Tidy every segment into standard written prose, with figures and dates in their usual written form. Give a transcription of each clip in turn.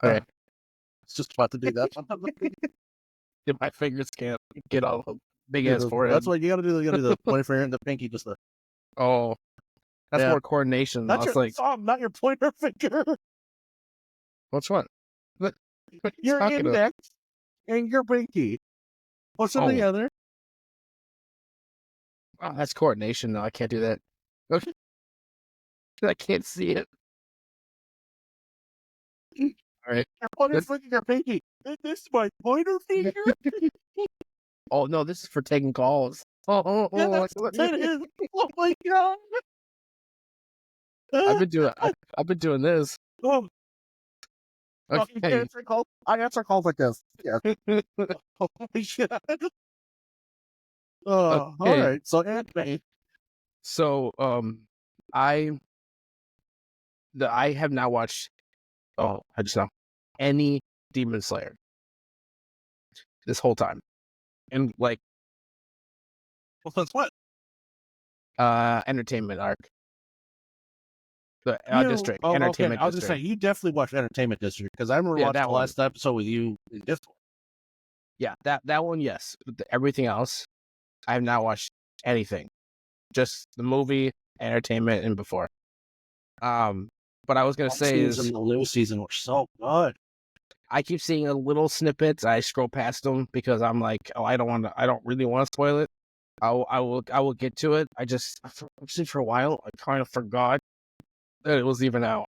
Okay. It's just about to do that. My fingers can't get all the big ass forehead. That's what you gotta do. You gotta do the pointer finger and the pinky. Just the. Oh, that's Yeah. more coordination. That's That's your like, thumb, not your pointer finger. which one? What are you Your talking about? index and your pinky. Push them Oh. together. Oh, that's coordination. No, I can't do that. Okay. I can't see it. All right. Your pointer Good. finger, your pinky. This is my pointer finger. Oh no, this is for taking calls. Oh, Yeah, that's what it is. Oh my god. I've been doing this. Oh, you Okay. answer calls. I answer calls like this. Yeah. Oh my god. All Okay. right. So anime. So I have not watched I just know any Demon Slayer this whole time. And like Well, that's what. entertainment arc. The district. Oh, okay. Entertainment I was gonna say district. you definitely watched Entertainment District because I remember Yeah, watching that the one. last episode with you in Discord. Yeah, that one, yes. But everything else, I have not watched anything. Just the movie, entertainment, and before. But I was gonna say is the new season were so good. I keep seeing a little snippets. I scroll past them because I'm like, oh, I don't really want to spoil it. I will get to it. Actually for a while, I kind of forgot that it was even out.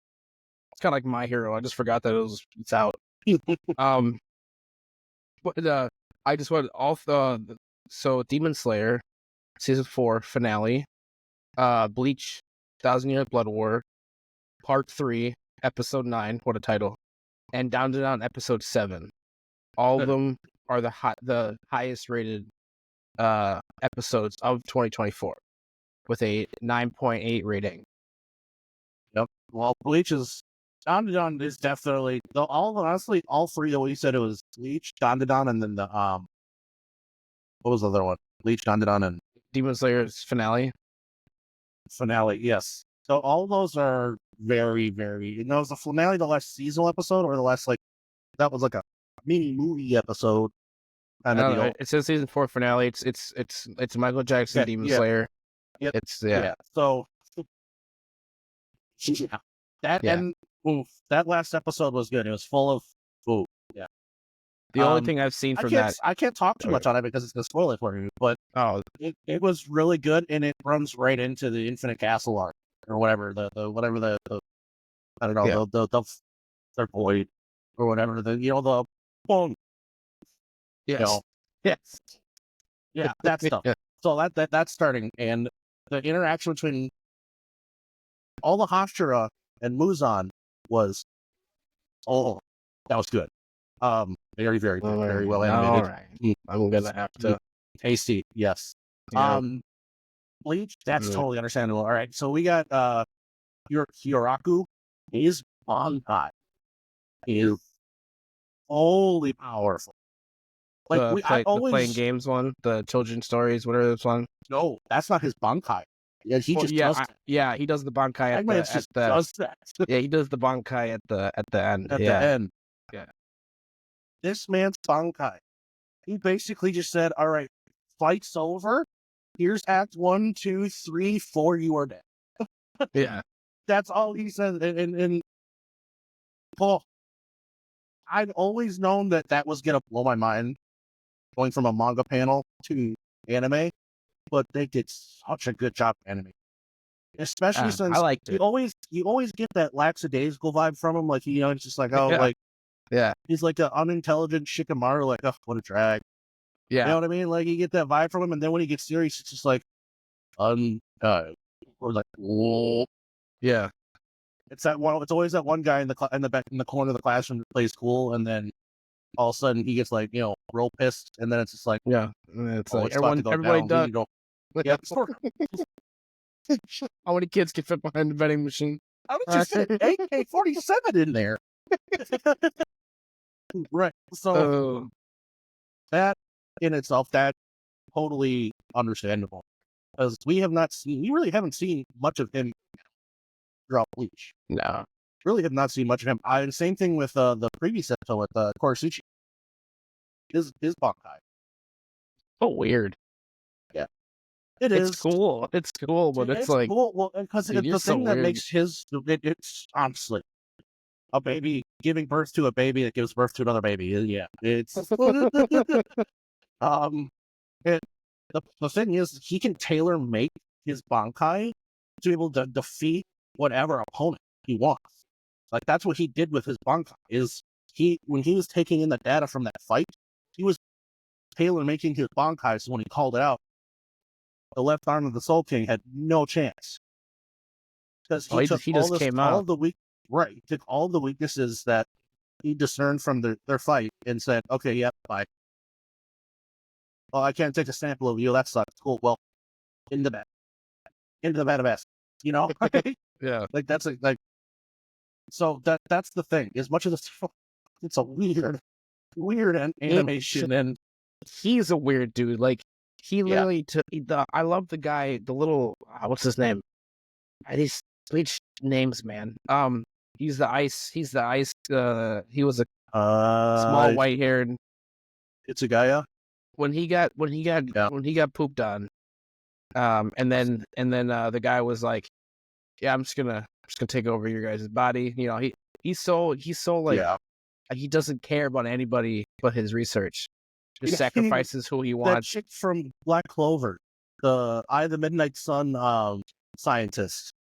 It's kind of like My Hero. I just forgot that it's out. But I just went off so Demon Slayer season 4 finale, Bleach, 1,000 Year Blood War, part 3, episode 9. What a title! And Down to Down episode 7. All of them are the highest rated episodes of 2024 with a 9.8 rating. Yep. Well, Bleach is Down to Dawn is definitely honestly all three. The way you said it was Bleach, Down to Dawn, and then the what was the other one? Bleach, Down to Dawn, and Demon Slayer's finale. finale. Yes. So all those are very, very. You know, was the finale the last seasonal episode or the last that was like a mini movie episode kind of deal. It says season 4 finale. It's Michael Jackson, Yeah, Demon yeah. Slayer. Yep. It's So and that last episode was good. It was full of ooh, yeah. The only thing I've seen from that. I can't talk too much on it because it's gonna spoil it for you. But it was really good, and it runs right into the Infinite Castle arc or whatever the I don't know the third void or whatever the boom. Yes. You know, Yes. yeah, that stuff. Yeah. So that's starting, and the interaction between all the Hashira and Muzan was that was good. Very, very, very well animated. All right. I'm gonna have to. Tasty, yes. Yeah. Bleach, that's totally understandable. All right, so we got Hyoraku. His Bankai is holy powerful. Like the playing games one, the children's stories, whatever this one. No, that's not his Bankai. Yeah, he just does that. He does the Bankai at the does that. yeah, he does the Bankai at the end. At the end. Yeah. This man's Bankai. He basically just said, all right, fight's over. Here's act 1, 2, 3, 4, you are dead. Yeah. That's all he said. And Paul, I'd always known that was going to blow my mind going from a manga panel to anime, but they did such a good job anime. Especially since I liked it. You always get that lackadaisical vibe from him. Like, it's just like, he's like an unintelligent Shikamaru, like, oh, what a drag. Yeah. You know what I mean? Like, you get that vibe from him, and then when he gets serious, it's just like, or like, whoa. Yeah. It's always that one guy in the corner of the classroom that plays cool, and then all of a sudden he gets like, real pissed, and then it's just like, yeah, and it's like everybody does. Yeah. How many kids can fit behind the vending machine? How did you fit AK-47 in there? Right. So that in itself, that totally understandable, because we really haven't seen much of him throughout Bleach. No. really have not seen much of him. Same thing with the previous episode with Korisuchi. His Bankai. Oh, weird. Yeah, it It's is. cool. It's cool, but it's like, cool. Well, because dude, you're the so thing that weird. makes it's honestly a baby giving birth to a baby that gives birth to another baby. Yeah, it's it, the thing is he can tailor make his Bankai to be able to defeat whatever opponent he wants. Like that's what he did with his Bankai. When he was taking in the data from that fight, he was tailor making his Bankai so when he called it out, the left arm of the Soul King had no chance. Because he took he just came out. He took all the weaknesses that he discerned from their fight and said, okay, yep, bye. Well, I can't take a sample of you. That sucks. Cool. Well, into the bed of S. You know? Yeah. Like that's like so that's the thing. As much as it's a weird animation and he's a weird dude. Like he literally took I love the guy, the little what's his name? These Bleach names, man. He's the ice. He was a small white haired. It's a guy. When he got pooped on, and then the guy was like, yeah, I'm just gonna take over your guys' body. You know, he's so like he doesn't care about anybody but his research. Just sacrifices who he wants. That chick from Black Clover, the Eye of the Midnight Sun scientist.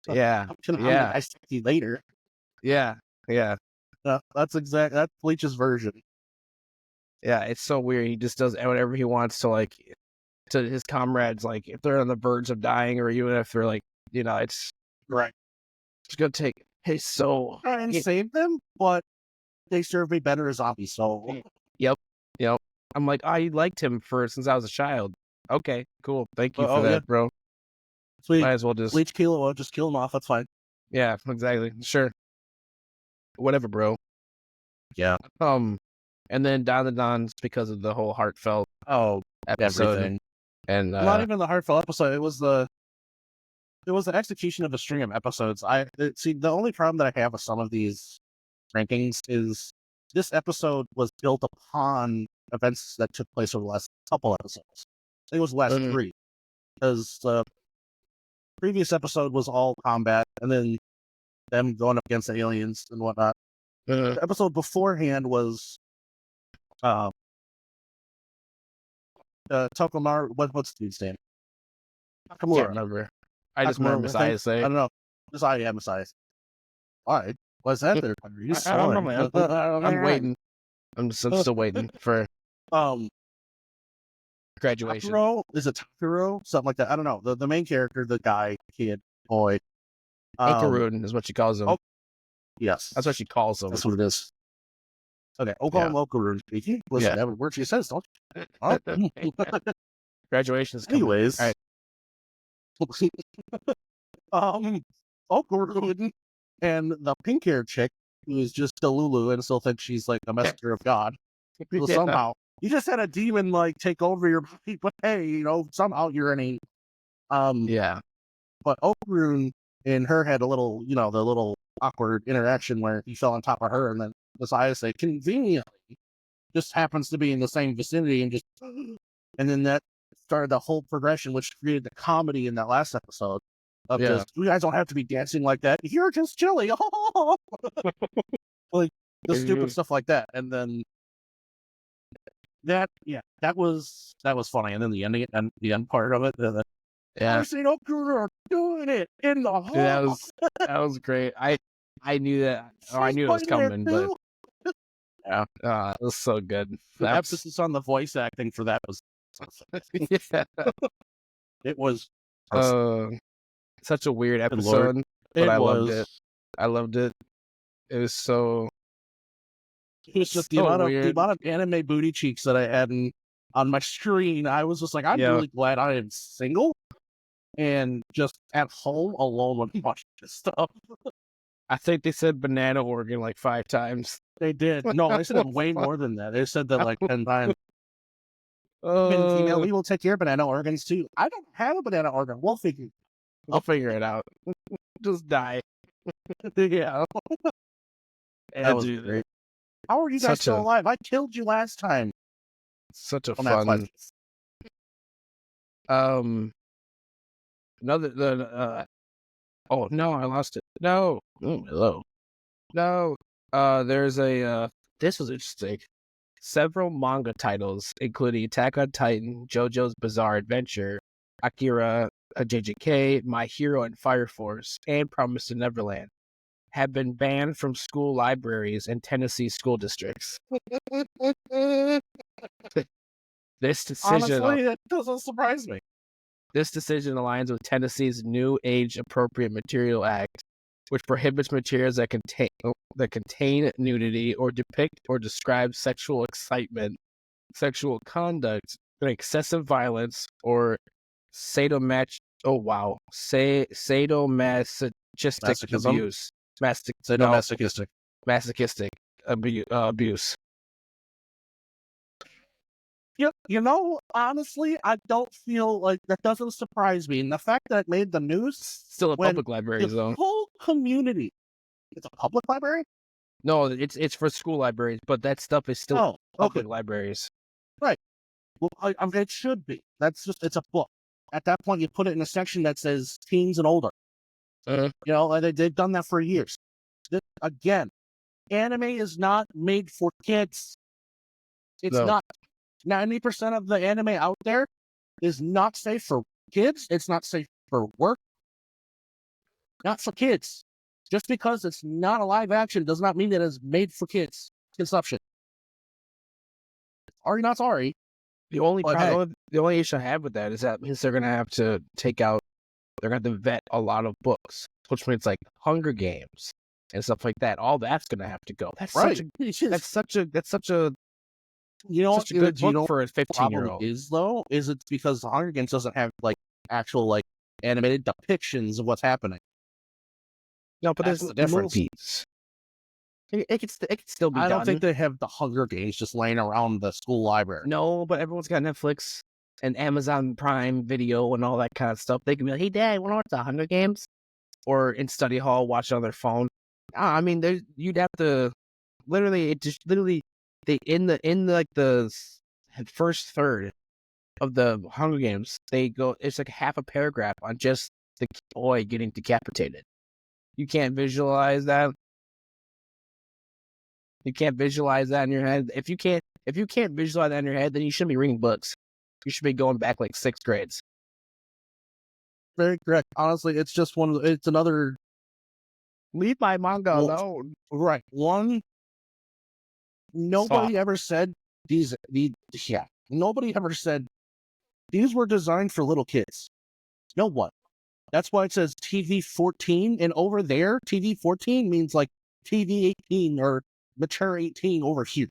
Yeah, I see you later. Yeah. That's Bleach's version. Yeah, it's so weird. He just does whatever he wants to his comrades. Like if they're on the verge of dying, or even if they're like, you know, it's right. It's gonna take his soul and save them, but they serve me better as zombies. So yep. I'm like, I liked him since I was a child. Okay, cool. Thank you for that, bro. Sweet. Might as well just Bleach Kilo, just kill him off. That's fine. Yeah, exactly. Sure. Whatever, bro. Yeah. And then Down the Dons because of the whole heartfelt episode. Everything. And not even the heartfelt episode. It was the execution of a string of episodes. See the only problem that I have with some of these rankings is this episode was built upon events that took place over the last couple episodes. I think it was the last 3. Because the previous episode was all combat and then them going up against aliens and whatnot. The episode beforehand was Tokomar. What's the dude's name? I can't remember. I just remember Messiah say. I don't know. Messiah. Alright. What's that there? I don't know, man. I'm waiting. I'm still waiting for graduation. Takuro? Is it Takuro? Something like that. I don't know. The main character, the guy, kid, boy. Okarun is what she calls him. Oh, yes. That's what she calls him. That's what it is. Okay, Okarun speaking. Listen, every word she says, don't you? Oh. Graduation is coming. Anyways. All right. Okarun and the pink hair chick who is just a Lulu and still thinks she's like a messenger of God. So somehow you just had a demon take over your body, but hey, somehow you're in a But Okarun in her had a little, the little awkward interaction where he fell on top of her and then Messiah say conveniently just happens to be in the same vicinity and then that started the whole progression which created the comedy in that last episode of just you guys don't have to be dancing like that. You're just chilly. Like the stupid stuff like that. And then that was funny. And then the ending and the end part of it. I've seen Okarun doing it in the hall. That was great. I knew that. I knew it was coming, but it was so good. The emphasis on the voice acting for that was it was such a weird episode, but I loved it. I loved it. It was so. It was just the amount of anime booty cheeks that I had on my screen. I was just like, I'm really glad I am single and just at home alone when watching this stuff. I think they said banana organ 5 times. They did. No, they said it way more than that. They said that 10 times. Female, we will take your banana organs too. I don't have a banana organ. We'll figure it out. Just die. Yeah, Yeah, that was dude, great. How are you guys such still a alive? I killed you last time on that fun. quest. Um, another oh no, I lost it. No, hello. No, there's this was interesting. Several manga titles, including Attack on Titan, JoJo's Bizarre Adventure, Akira, JJK, My Hero and Fire Force, and Promise to Neverland, have been banned from school libraries and Tennessee school districts. This decision, Honestly, that doesn't surprise me. this decision aligns with Tennessee's New Age Appropriate Material Act, which prohibits materials that contain nudity or depict or describe sexual excitement, sexual conduct, excessive violence, or sadomasochistic Masochism? abuse, no, Sadomasochistic. masochistic abuse. You know, honestly, I don't feel like that doesn't surprise me. And the fact that it made the news Still in when public libraries, the though. whole community, it's a public library? No, it's for school libraries, but that stuff is still Oh, okay. public libraries. Right. Well, I mean, it should be. That's just, it's a book. At that point, you put it in a section that says teens and older. Uh-huh. You know, and they've done that for years. Again, anime is not made for kids. It's No, not. 90% of the anime out there is not safe for kids. It's not safe for work. Not for kids. Just because it's not a live action does not mean that it's made for kids consumption. Sorry, not sorry. the only But problem, hey, the only issue I have with that is that means they're gonna have to take out, they're gonna have to vet a lot of books, which means like Hunger Games and stuff like that. All that's gonna have to go. right. That's such a You know, such a good you book know, for a what the problem 15-year-old. is though, is it's because the Hunger Games doesn't have like actual like animated depictions of what's happening. No, but That's there's the difference. movies. It can still be I don't done. think they have the Hunger Games just laying around the school library. No, but everyone's got Netflix and Amazon Prime Video and all that kind of stuff. They can be like, "Hey, Dad, want to watch the Hunger Games?" Or in study hall, watch it on their phone. I mean, you'd have to literally, they like the first third of the Hunger Games, they go. It's like half a paragraph on just the boy getting decapitated. You can't visualize that. You can't visualize that in your head. If you can't visualize that in your head, then you shouldn't be reading books. You should be going back like 6th grades. Very correct. Honestly, it's just it's another. Leave my manga alone. Right. One, nobody ever said yeah. Nobody ever said these were designed for little kids. No one. That's why it says TV 14. And over there, TV 14 means like TV 18 or mature 18 over here.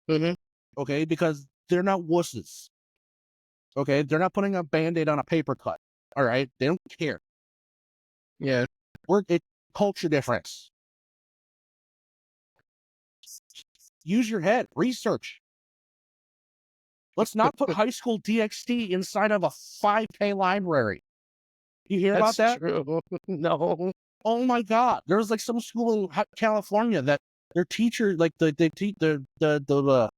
Mm-hmm. Okay. Because they're not wusses. Okay. They're not putting a band aid on a paper cut. All right. They don't care. Yeah. It's culture difference. Use your head. Research. Let's not put high school DxD inside of a 5K library. You hear about that? True. No. Oh my God! There's like some school in California that their teacher, like they teach the.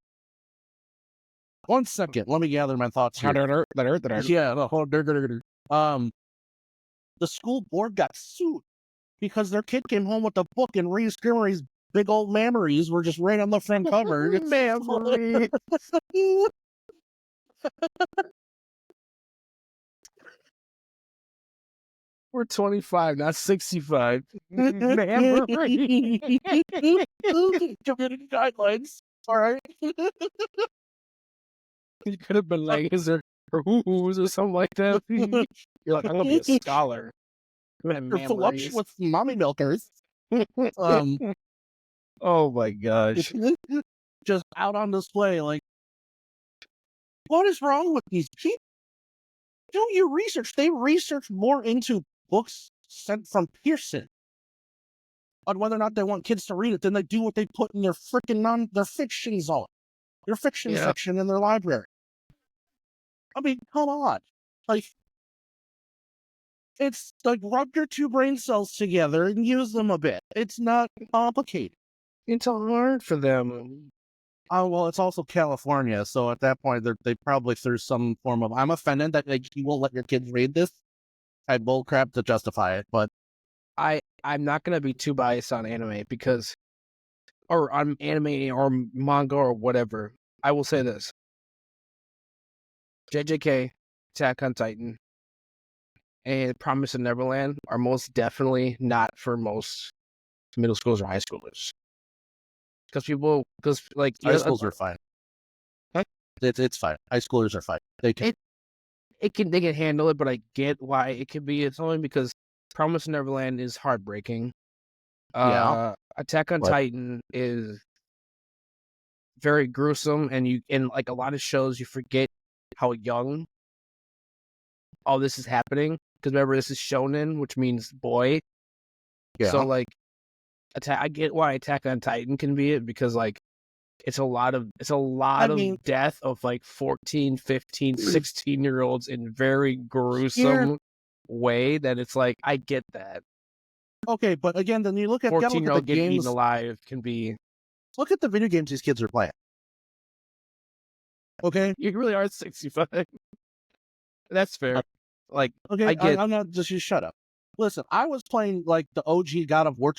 1 second, let me gather my thoughts here. Yeah, the school board got sued because their kid came home with a book and Reese Grimmery's big old memories were just right on the front cover. Memory. We're 25, not 65. Memory. Community guidelines. All right. You could have been like, is there or something like that? You're like, I'm gonna be a scholar. You're flush with mommy milkers. Oh my gosh. Just out on display, like, what is wrong with these people? Do your research. They research more into books sent from Pearson on whether or not they want kids to read it than they do what they put in their freaking their fiction zone, their fiction section in their library. I mean, come on. Like, It's like rub your two brain cells together and use them a bit. It's not complicated. It's hard for them. Oh, well, it's also California, so at that point, they probably threw some form of. I'm offended that like you won't let your kids read this. I bullcrap to justify it, but I'm not gonna be too biased on anime because, or on anime or manga or whatever. I will say this: JJK, Attack on Titan, and Promise of Neverland are most definitely not for most middle schoolers or high schoolers. Because like high schools are fine. Huh? It's fine. High schoolers are fine. They can. they can handle it, but I get why it can be. It's only because Promise of Neverland is heartbreaking. Yeah. Attack on What? Titan is very gruesome, and like a lot of shows, you forget how young all this is happening. Because remember, this is shonen, which means boy. Yeah. So like, I get why Attack on Titan can be it because like it's a lot of death of like 14, 15, 16-year-olds in very gruesome way that it's like I get that. Okay, but again, then you look at 14-year-old the getting games. eaten alive can be. Look at the video games these kids are playing. Okay. You really are 65. That's fair. Like, Okay, I get. I'm not just you shut up. Listen, I was playing like the OG God of War.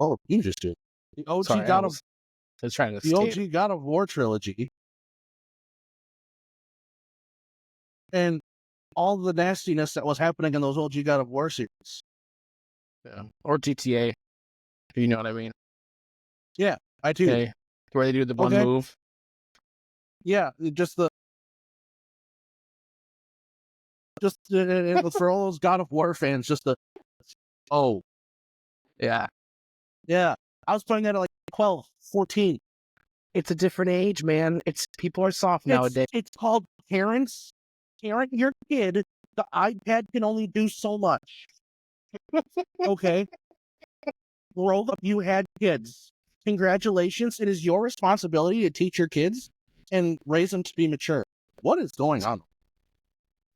Oh, you just did. The OG Sorry, God I of was trying to the escape. OG God of War trilogy, and all the nastiness that was happening in those OG God of War series. Yeah. Or GTA, if you know what I mean. Yeah, I do. Okay. Where they do the one move. Yeah, just for all those God of War fans, Yeah. Yeah, I was playing that at like 12, 14. It's a different age, man. People are soft nowadays. It's called parent your kid. The iPad can only do so much. Okay. Grow up, you had kids. Congratulations. It is your responsibility to teach your kids and raise them to be mature. What is going on?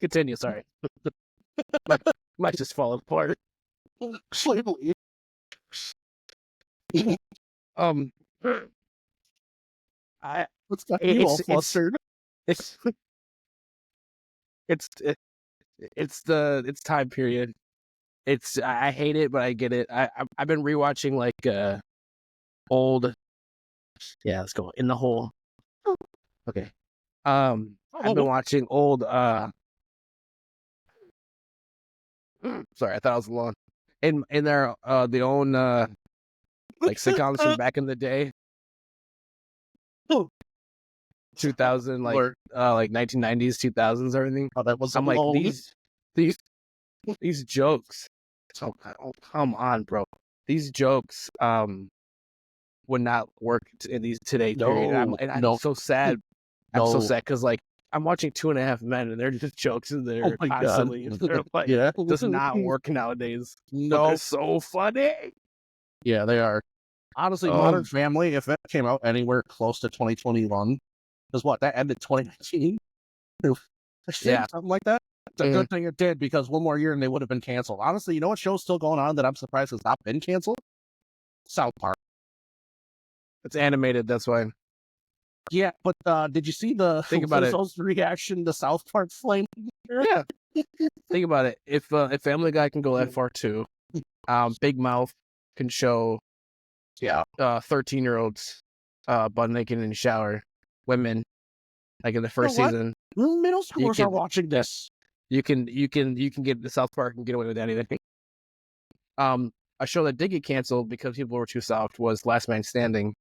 Continue, sorry. might just fall apart. Slavery. What's got you all flustered? It's time period. I hate it, but I get it. I've been rewatching like old. Yeah, let's go in the hole. Okay. I've been watching old. Sorry, I thought I was alone. In their the own like sitcoms from back in the day. 2000 like 1990s 2000s everything. Oh, that was I'm like alone. these jokes. Oh, come on, bro. These jokes would not work in these today period. I'm so sad. I'm so sad because like I'm watching 2.5 Men and they're just jokes in there constantly. They're like, does not work nowadays. No, they're so funny. Yeah, they are. Honestly, Modern Family, if it came out anywhere close to 2021, because what, that ended 2019? Yeah, something like that. It's a good thing it did, because one more year and they would have been canceled. Honestly, you know what show's still going on that I'm surprised has not been canceled? South Park. It's animated, that's why. Yeah, but did you see the reaction to South Park flame? Yeah. Think about it. If Family Guy can go that far too, Big Mouth can show 13-year-olds butt naked in the shower, women, like in the first season. Middle schoolers are watching this. You can get the South Park and get away with anything. A show that did get canceled because people were too soft was Last Man Standing.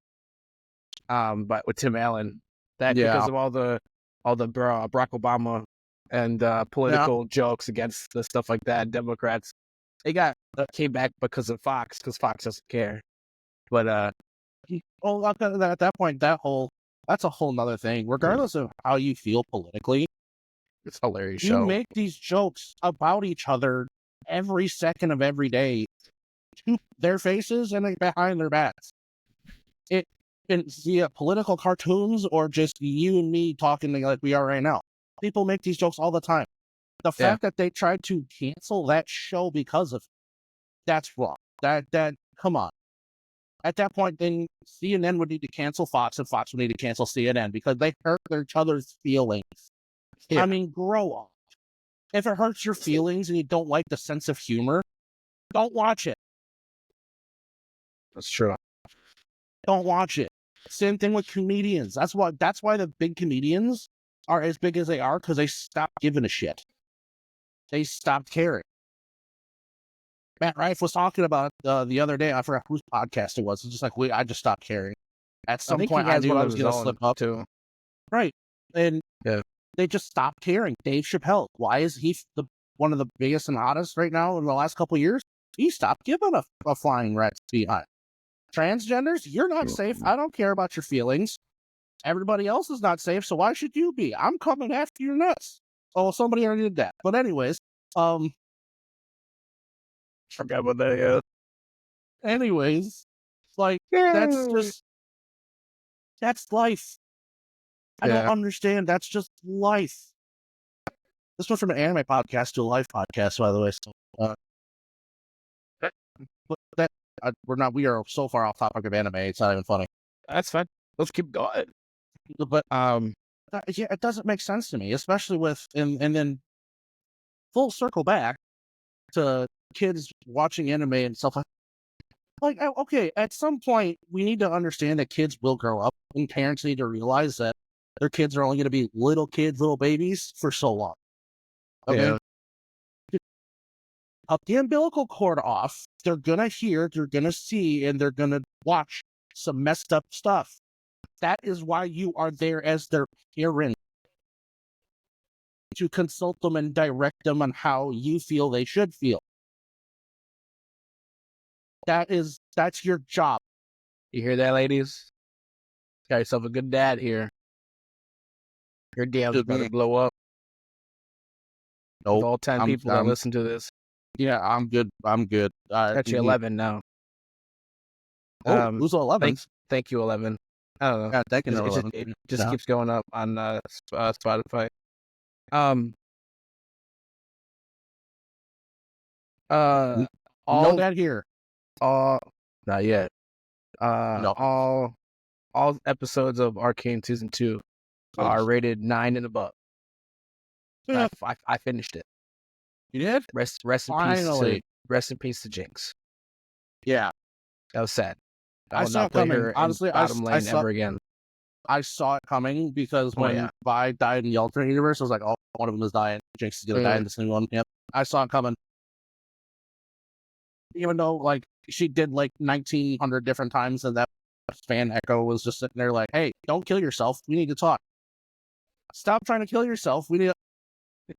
But with Tim Allen, because of all the Barack Obama and political jokes against the stuff like that, Democrats, it came back because Fox doesn't care. But at that point, that's a whole nother thing. Regardless of how you feel politically, it's a hilarious show. You make these jokes about each other every second of every day to their faces and behind their backs. It can via political cartoons or just you and me talking like we are right now. People make these jokes all the time. the fact that they tried to cancel that show because of that's wrong. That come on. At that point, then CNN would need to cancel Fox, and Fox would need to cancel CNN because they hurt each other's feelings. Yeah. I mean, grow up. If it hurts your feelings and you don't like the sense of humor, don't watch it. That's true. Don't watch it. Same thing with comedians. That's why the big comedians are as big as they are, because they stopped giving a shit. They stopped caring. Matt Rife was talking about the other day. I forgot whose podcast it was. It's just like I just stopped caring. At some point, I knew I was going to slip up. Too. Right, and Yeah. they just stopped caring. Dave Chappelle. Why is he one of the biggest and hottest right now in the last couple of years? He stopped giving a flying rat's behind. Transgenders, you're not safe. I don't care about your feelings. Everybody else is not safe, so why should you be? I'm coming after your nuts. Oh, somebody already did that. But anyways, Forgot about that. Yeah. anyways, like that's life. I don't understand. That's just life. This went from an anime podcast to a life podcast, by the way. So, but that we are so far off topic of anime. It's not even funny. That's fine. Let's keep going. But yeah, it doesn't make sense to me, especially with and then full circle back to kids watching anime and stuff like okay, at some point we need to understand that kids will grow up, and parents need to realize that their kids are only going to be little kids, little babies for so long. Okay. Yeah. Cut the umbilical cord off. They're gonna hear, they're gonna see, and they're gonna watch some messed up stuff. That is why you are there as their parent, to consult them and direct them on how you feel they should feel. That's your job. You hear that, ladies? Got yourself a good dad here. Your DM's about to blow up. Nope. All 10 people that listen to this. Yeah, I'm good. Got you 11 now. Who's 11? Thank you, 11. I don't know. Yeah, thank you, 11. It just keeps going up on Spotify. All that here. Not yet. No. All episodes of Arcane Season 2 are rated 9 and above. Yeah. I finished it. You did? Rest in peace to Jinx. Yeah. That was sad. I saw it coming. Honestly, bottom lane ever again. I saw it coming because when Vi died in the alternate universe, I was like, oh, one of them is dying. Jinx is going to die in this new one. Yep. I saw it coming. Even though, like, she did, like, 1,900 different times, and that fan Echo was just sitting there like, hey, don't kill yourself. We need to talk. Stop trying to kill yourself. We need to...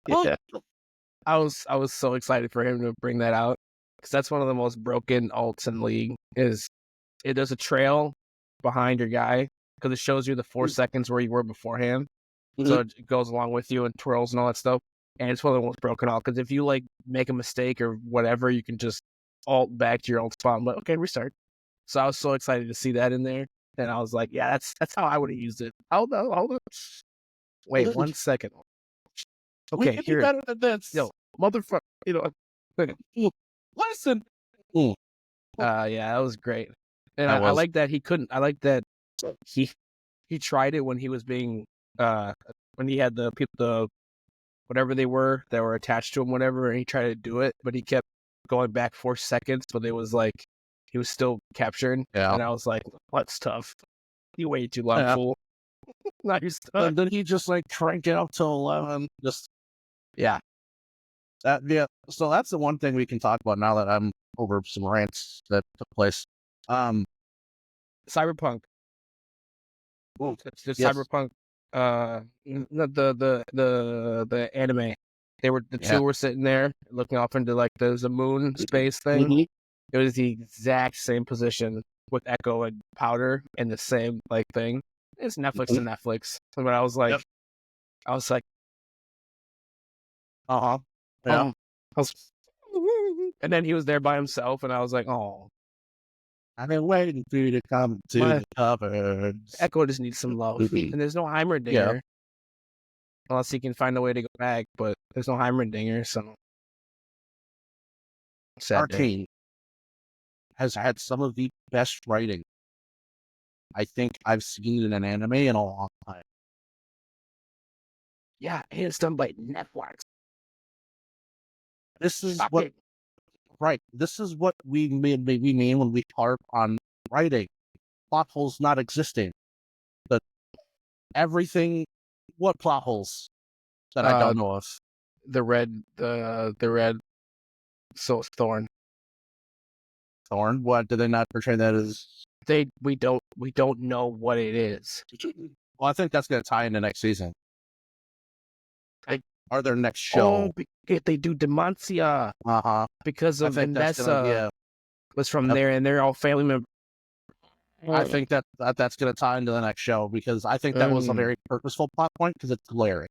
Yeah. I was so excited for him to bring that out, because that's one of the most broken ults in League. There's a trail behind your guy, because it shows you the 4 seconds where you were beforehand. Mm-hmm. So it goes along with you and twirls and all that stuff. And it's one of the most broken ults, because if you like make a mistake or whatever, you can just ult back to your ult spot. I'm like, okay, restart. So I was so excited to see that in there, and I was like, yeah, that's how I would have used it. Hold on. Wait 1 second. Okay, we here. Better than this. Yo, motherfucker. You know, listen. Yeah, that was great. And I like that he couldn't. I like that he tried it when he was being when he had the people, whatever they were that were attached to him, whatever, and he tried to do it, but he kept going back 4 seconds, but it was like he was still captured. Yeah. And I was like, that's tough. You waited too long, fool. Now you're stuck. And then he just like cranked it up to 11. Just yeah. So that's the one thing we can talk about now that I'm over some rants that took place. Cyberpunk. Oh, yes. Cyberpunk. The anime. The two were sitting there looking off into like there's a moon space thing. Mm-hmm. It was the exact same position with Echo and Powder and the same like thing. It's Netflix to Netflix. But I was like, yeah. And then he was there by himself, and I was like, oh. I've been waiting for you to come to the covers. Echo just needs some love. And there's no Heimerdinger. unless he can find a way to go back. But there's no Heimerdinger, so sad day. Arcane has had some of the best writing I think I've seen in an anime in a long time. Yeah, and it's done by Netflix. This is Stop what it. right. This is what we mean when we harp on writing. Plot holes not existing. But everything, what plot holes that I don't know of? The red so Thorn. Thorn. What do they not portray that as? We don't know what it is. Well, I think that's going to tie into next season. Or their next Oh, show. they do Demacia because of Vanessa was from there, and they're all family members. I think that's going to tie into the next show because I think that was a very purposeful plot point because it's glaring.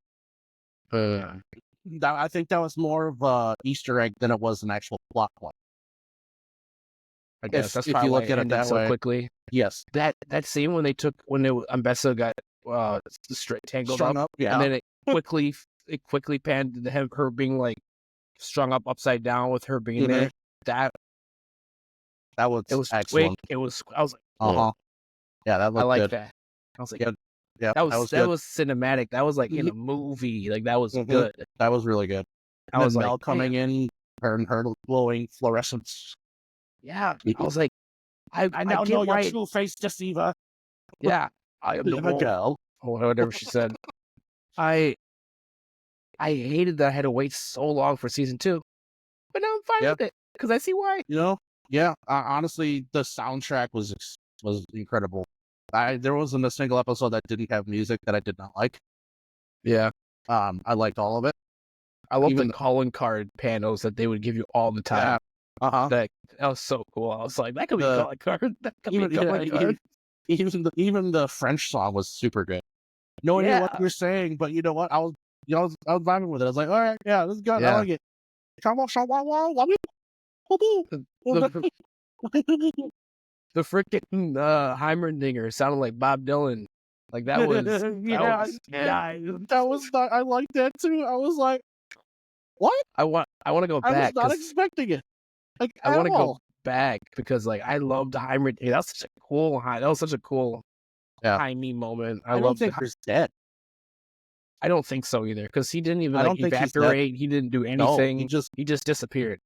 I think that was more of a Easter egg than it was an actual plot point. I guess that's if probably you look at it that so way. quickly. Yes, that scene when Ambessa got tangled strung up, and then it quickly panned to her being like strung up upside down with her being there. That was excellent. Quick. I was like, yeah, that looked I like good. that. I was like, yeah, that was good. cinematic. That was like in a movie. Like that was good. That was really good. I was Mel like, coming in, her glowing fluorescence. Yeah, I was like, I now know why your true face, Deceiver. Yeah, I am the girl. Or whatever she said. I hated that I had to wait so long for season 2, but now I'm fine with it because I see why. Honestly, the soundtrack was incredible. There wasn't a single episode that didn't have music that I did not like. Yeah, I liked all of it. I love the calling card panels that they would give you all the time. Yeah. That was so cool. I was like, that could be a calling card. That could be a calling card. Even the French song was super good. No idea what you're saying, but you know what? I was vibing with it. I was like, all right, yeah, this is good. I like it. The freaking Heimerdinger sounded like Bob Dylan. Like that was that was not, I like that too. I was like, what? I want to go back. I was not expecting it. Like, I want to go back because like I loved Heimerdinger. That was such a cool Jaime moment. I don't think he's dead. I don't think so either because he didn't even evaporate. He didn't do anything. No, he just disappeared.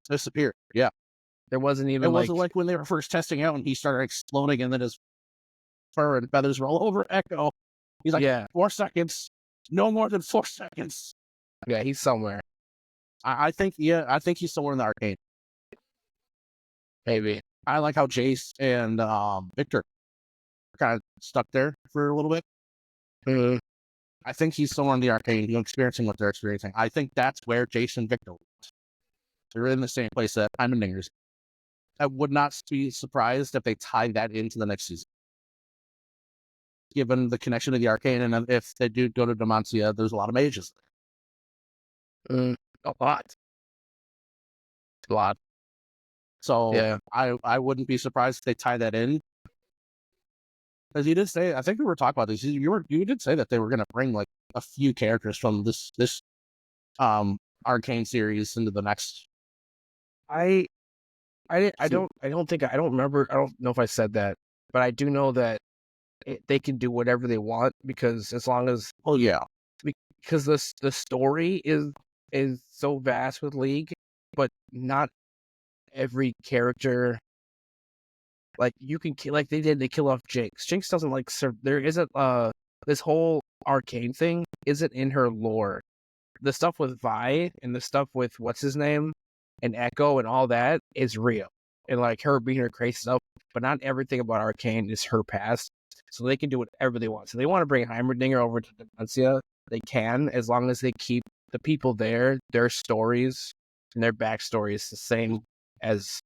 Yeah. There wasn't even it wasn't like when they were first testing out and he started exploding and then his fur and feathers were all over Echo. He's like, 4 seconds. No more than 4 seconds. Yeah, he's somewhere. I think he's somewhere in the Arcane. Maybe. I like how Jace and Victor are kind of stuck there for a little bit. Mm-hmm. I think he's somewhere in the Arcane, experiencing what they're experiencing. I think that's where Jace and Victor went. They're in the same place that Heimdinger's. I would not be surprised if they tie that into the next season. Given the connection to the Arcane, and if they do go to Demacia, there's a lot of mages. A lot. So I wouldn't be surprised if they tie that in. Because you did say, I think we were talking about this. You did say that they were going to bring like a few characters from this Arcane series into the next. I don't remember. I don't know if I said that, but I do know that they can do whatever they want because as long as because the story is so vast with League, but not every character. Like you can kill, like they kill off Jinx. Jinx doesn't like serve. There isn't this whole Arcane thing isn't in her lore. The stuff with Vi and the stuff with what's his name and Echo and all that is real. And like her being her crazy stuff, but not everything about Arcane is her past. So they can do whatever they want. So they want to bring Heimerdinger over to Demacia. They can, as long as they keep the people there, their stories and their backstory is the same as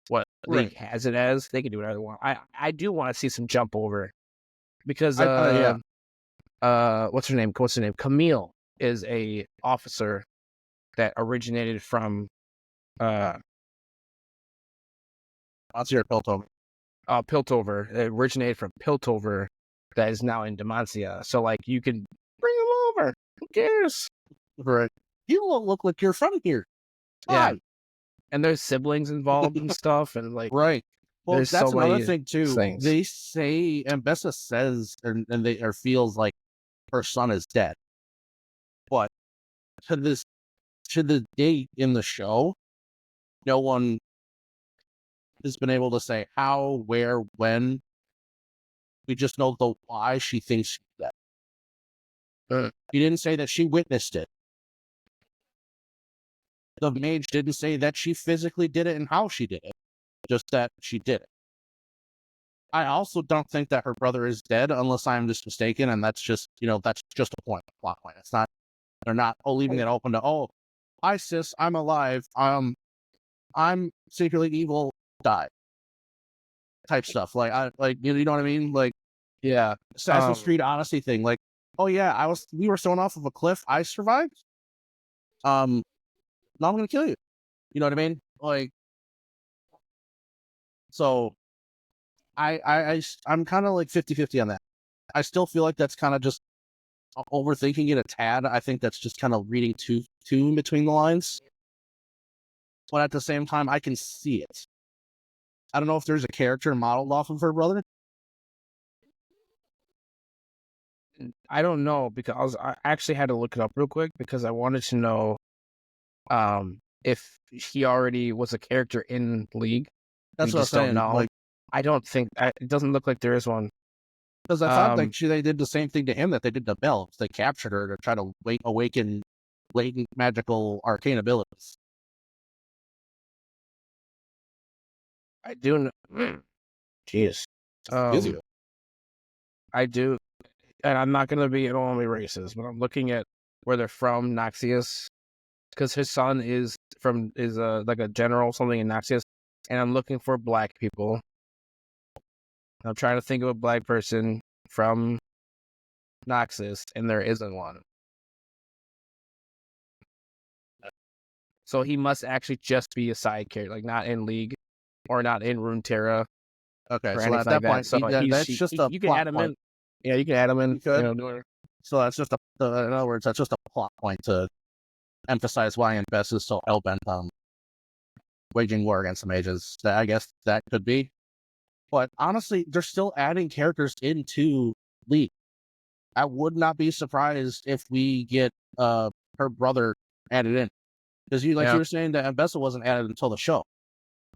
what League has it as. They can do whatever they want. I do want to see some jump over because what's her name? Camille is a officer that originated from Piltover. Piltover. It originated from Piltover that is now in Demacia. So like you can bring him over. Who cares? Right. You don't look like you're from here. Yeah. Hi. And there's siblings involved and stuff, and like Right. Well, there's that's so another many thing too. things. They say, and Bessa says, and they or feels like her son is dead. But to the date in the show, no one has been able to say how, where, when. We just know the why she thinks she's dead. She didn't say that she witnessed it. The mage didn't say that she physically did it and how she did it. Just that she did it. I also don't think that her brother is dead, unless I'm just mistaken, and that's just a plot point. It's not. They're not leaving it open to hi sis, I'm alive. I'm secretly evil. Die type stuff. You know what I mean? Like Yeah. Assassin's Creed Odyssey thing. Like, oh yeah, we were thrown off of a cliff. I survived. Now I'm gonna kill you. You know what I mean? Like, so I'm kind of like 50-50 on that. I still feel like that's kind of just overthinking it a tad. I think that's just kind of reading too in between the lines. But at the same time, I can see it. I don't know if there's a character modeled off of her brother. I don't know, because I actually had to look it up real quick because I wanted to know if he already was a character in League. That's we what I'm just don't saying. know. Like, I don't think it doesn't look like there is one. because I thought like they did the same thing to him that they did to Belle. They captured her to try to awaken latent magical arcane abilities. I do know. Jeez. You. I do, and I'm not gonna be only racist, but I'm looking at where they're from, Noxious, because his son is like a general something in Noxious, and I'm looking for black people. I'm trying to think of a black person from Noxus, and there isn't one. So he must actually just be a side character, like not in League or not in Runeterra. Okay, Or so anything at that like point, that. that's just a you can plot add him point. in. Yeah, you can add him in. You could. Know, so that's just in other words, that's just a plot point to emphasize why Bess is so hell-bent on waging war against the mages. I guess that could be. But honestly, they're still adding characters into League. I would not be surprised if we get her brother added in. Because you were saying that Ambessa wasn't added until the show.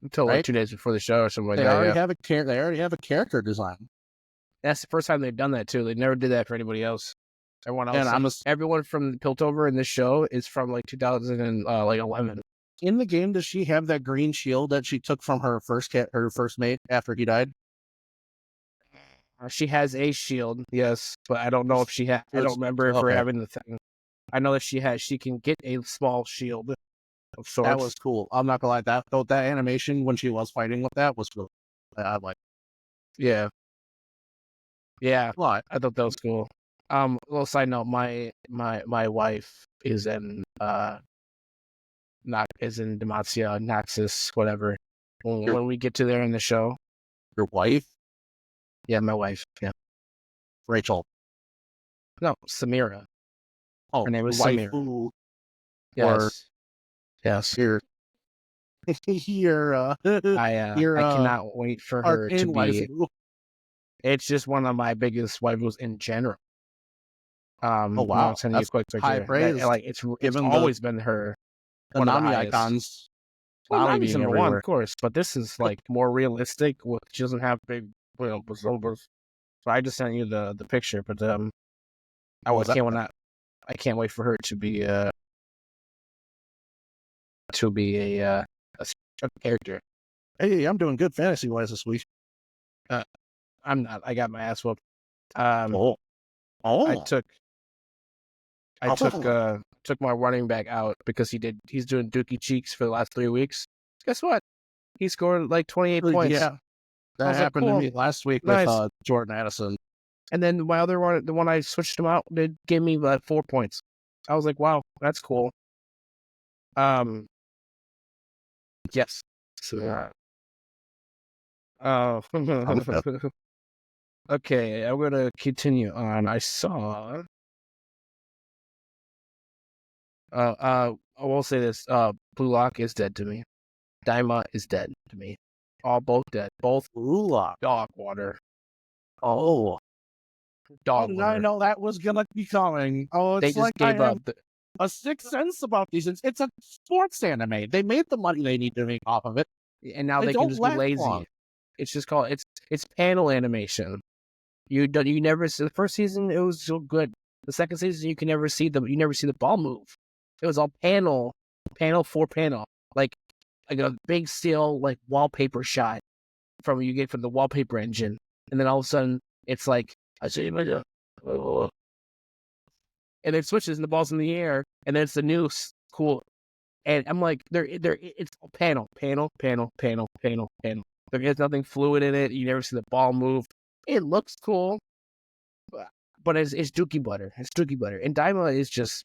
Until right? like 2 days before the show or something like They that. already have they already have a character design. That's the first time they've done that too. They never did that for anybody else. Everyone else, everyone from Piltover in this show is from like 2011. In the game, does she have that green shield that she took from her first mate after he died? She has a shield, yes, but I don't know if she had. I don't remember her having the thing. I know that she can get a small shield of sorts. That was cool. I'm not gonna lie, that animation when she was fighting with that was cool. I like. Yeah. What? I thought that was cool. Little side note, my wife is in Demacia, Noxus, whatever. When we get to there in the show. Your wife? Yeah, my wife. Yeah. Rachel. No, Samira. Oh, her name is Samira. Samira. Yes. Yes. I cannot wait for her to be. Waifu. It's just one of my biggest waifus in general. Oh wow, that's high praise. It's always been her. The Nami icons. Well, Nami's number one, of course, but this is like more realistic. She doesn't have big, bazobas. So I just sent you the picture, but I can't wait for her to be a character. Hey, I'm doing good fantasy wise this week. I'm not. I got my ass whooped. I took my running back out because he's doing Dookie Cheeks for the last 3 weeks. Guess what? He scored like 28 points. Yeah, that happened to me last week with Jordan Addison. And then my other one, the one I switched him out, did give me like 4 points. I was like, wow, that's cool. Yes. So, okay, I'm gonna continue on. I saw I will say this. Blue Lock is dead to me. Daima is dead to me. Both dead. Both Ooh, dog water. oh, how Dog did I water. know that was gonna be coming? Oh, They it's just like I gave have up. a sixth sense about these. It's a sports anime. They made the money they need to make off of it. And now They they can don't just be last lazy. long. It's just called it's panel animation. You never see the first season. It was so good. The second season you never see the ball move. It was all panel for panel, like a big still like wallpaper shot from you get from the wallpaper engine, and then all of a sudden it's like I see you, and then it switches and the ball's in the air, and then it's the new cool. And I'm like, it's panel. There is nothing fluid in it. You never see the ball move. It looks cool, but it's dookie butter. It's dookie butter. And Daima is just,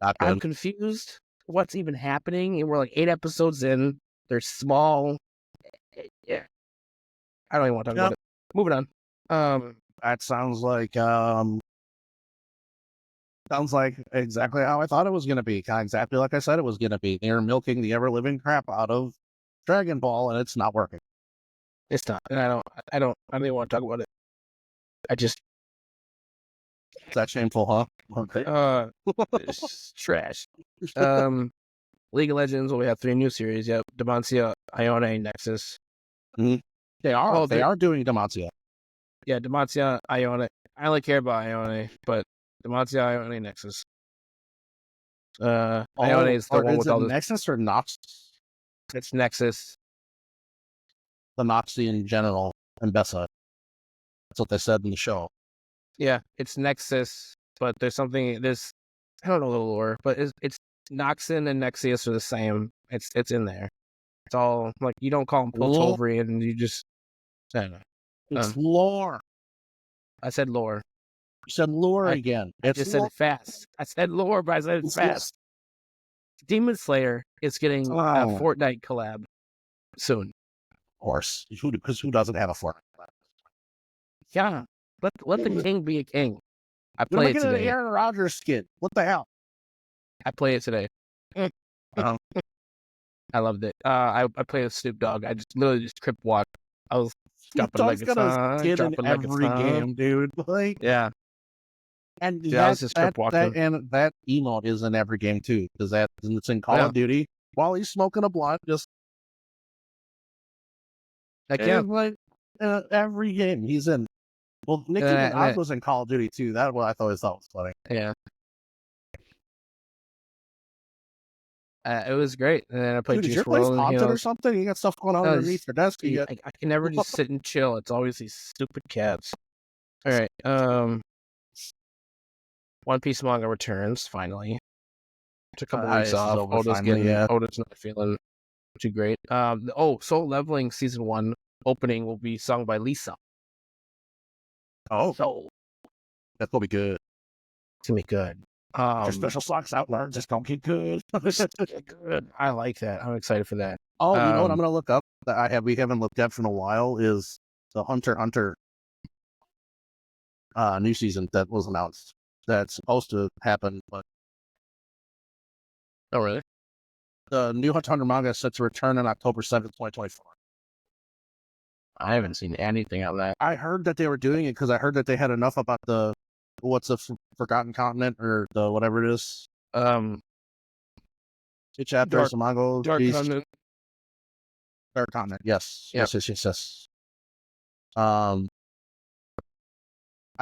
Not I'm good. confused what's even happening. And we're like 8 episodes in. They're small. Yeah. I don't even want to talk about it. Moving on. That sounds like exactly how I thought it was gonna be. Exactly like I said it was gonna be. They're milking the ever living crap out of Dragon Ball, and it's not working. It's not. And I don't even want to talk about it. I just, Is that shameful, huh? Okay. it's trash. League of Legends, well, we have 3 new series. Yep. Demacia, Ione, Nexus. They are. Oh, they are doing Demacia. Yeah, Demacia, Ione. I only care about Ione, but Demacia, Ione, Nexus. Ione is the one with all this. Nexus or Nox? It's Nexus. The Noxy in general and Bessa. That's what they said in the show. Yeah, it's Nexus, but there's something. I don't know the lore, but it's Noxin and Nexius are the same. It's in there. It's all like you don't call them Piltover, and you just. I don't know. It's lore. I said lore. You said lore again. I just said it fast. I said lore, but I said it fast. Demon Slayer is getting a Fortnite collab soon. Of course. Because who doesn't have a Fortnite collab? Yeah. Let the king be a king. I You're play it making today. an Aaron Rodgers skin. What the hell? I play it today. I loved it. I played with Snoop Dogg. I just literally just trip walk. I was dropping like it's on, dropping like it's every game, dude. Like, yeah. And dude, I was just trip walking. That emote is in every game too, because it's in Call of Duty while he's smoking a blunt. Just like every game he's in. Well, Nicki Minaj was in Call of Duty too. That's what I always thought was funny. Yeah. It was great. And then I played Juice WRLD Haunted or something. You got stuff going on underneath your desk. I can never just sit and chill. It's always these stupid cats. All right. One Piece manga returns finally. Took a couple weeks off. Oda's not feeling too great. Soul Leveling season 1 opening will be sung by Lisa. Oh, so that's gonna be good. It's gonna be good. Your special socks out there, just gonna get good. Good. I like that. I'm excited for that. Oh, you know what I'm gonna look up that we haven't looked at for a while is the Hunter x Hunter new season that was announced. That's supposed to happen, but oh really? The new Hunter x Hunter manga is set to return on October 7th, 2024. I haven't seen anything on that. I heard that they were doing it because I heard that they had enough about the what's the Forgotten Continent or the whatever it is. Two chapters, the manga. Dark Continent. Dark Continent. Yes. Yep. Yes. I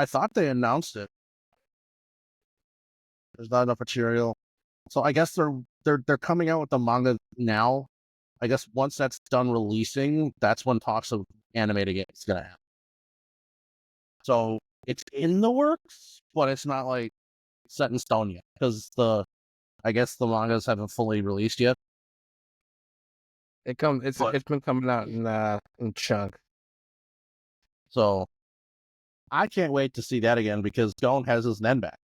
thought they announced it. There's not enough material, so I guess they're coming out with the manga now. I guess once that's done releasing, that's when talks of animating it's gonna happen. So it's in the works, but it's not like set in stone yet because I guess the mangas haven't fully released yet. It's been coming out in chunk. So I can't wait to see that again because Gon has his Nen back.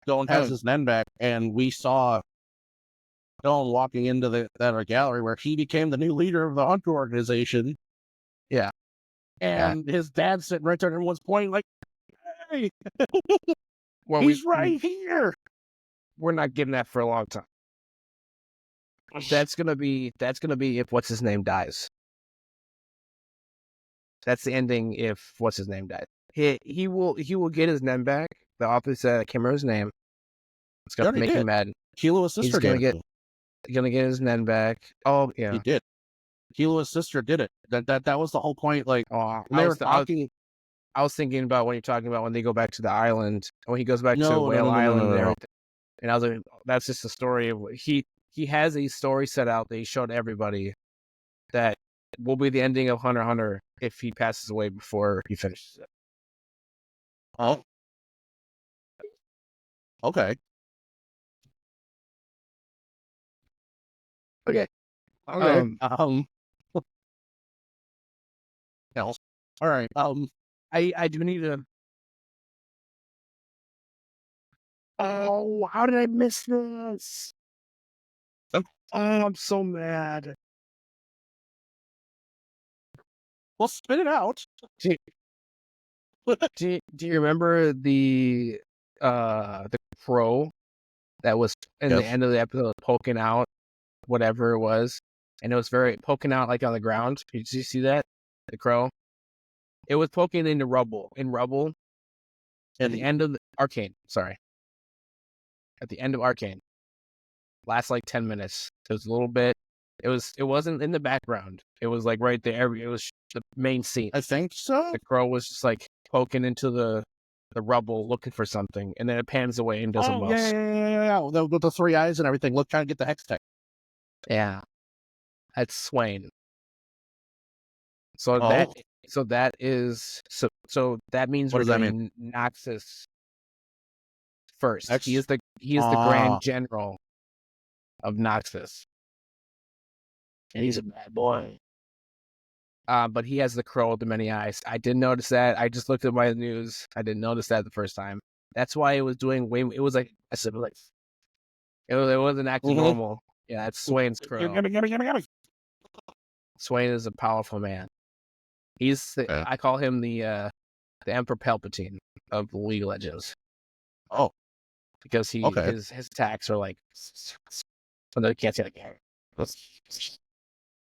Gon has his Nen back, and we saw Gon walking into that gallery where he became the new leader of the Hunter organization. Yeah. And his dad's sitting right there and everyone's pointing like, way. Well, He's right here. we're not getting that for a long time. That's gonna be if what's his name dies. That's the ending if what's his name dies. He will get his name back. The author said I can't remember his name. It's gonna make him mad. Kilo's sister He's gonna did. gonna get his Nen back. Oh yeah, He did. Kilo's sister did it. That was the whole point. Like, oh, when they were talking. I was thinking about when you're talking about when they go back to the island, when he goes back to No, Whale Island and no. everything. And I was like, that's just a story of he has a story set out that he showed everybody that will be the ending of Hunter x Hunter if he passes away before he finishes it. Oh. Okay. Okay. Else. All right. I do need to. Oh, how did I miss this? Oh, I'm so mad. Well, spit it out. Do you remember the crow that was in the end of the episode poking out whatever it was, and it was very poking out like on the ground? Did you see that? The crow. It was poking into rubble. At the end of the Arcane. Sorry. At the end of Arcane. Last like 10 minutes. It was a little bit. It wasn't in the background. It was like right there. It was the main scene. I think so. The crow was just like poking into the rubble looking for something, and then it pans away and does a mouse. Yeah. With the three eyes and everything. Look, trying to get the hex tech. Yeah. That's Swain. So that means what we're does that doing Noxus first. He is the Ah. Grand General of Noxus. And he's a bad boy. But he has the crow with the many eyes. I didn't notice that. I just looked at my news. I didn't notice that the first time. That's why it was doing way. It was like I said, like it wasn't acting normal. Yeah, that's Swain's crow. Swain is a powerful man. He's I call him the Emperor Palpatine of League of Legends. Oh, because his attacks are like, but they can't see like,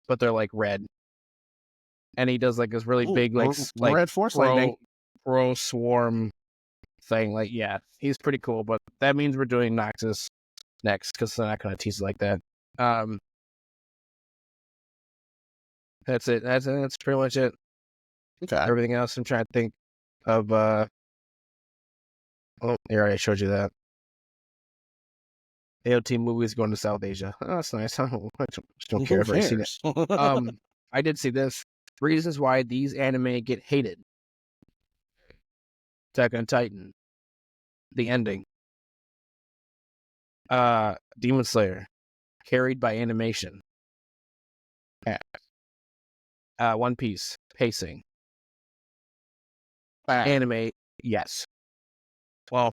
but they're like red. And he does like this really big like red force lightning pro swarm thing. Like, yeah, he's pretty cool. But that means we're doing Noxus next because they're not going to tease it like that. That's it. That's pretty much it. Okay. Everything else, I'm trying to think of. Oh, here I showed you that. AOT movies going to South Asia. Oh, that's nice. I don't care if I see it. I did see this. Reasons why these anime get hated. Attack on Titan. The ending. Demon Slayer. Carried by animation. One Piece. Pacing. Anime. Yes. Well.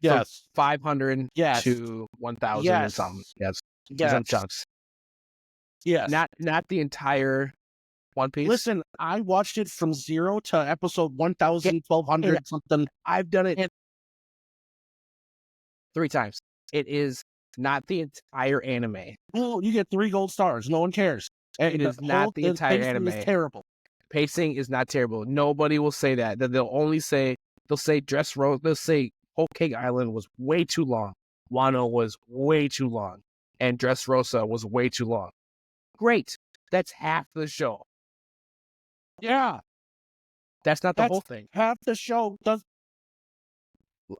Yes. 500 to 1,000 and something. Yes. Some chunks. Yes. Not the entire One Piece. Listen, I watched it from 0 to episode 1,000, 1,200 something. I've done it 3 times. It is not the entire anime. Well, you get 3 gold stars. No one cares. It is not the entire anime. Is terrible. Pacing is not terrible. Nobody will say that. They'll say Dressrosa. They'll say Whole Cake Island was way too long. Wano was way too long. And Dressrosa was way too long. Great. That's half the show. Yeah. That's not the whole thing. Half the show does.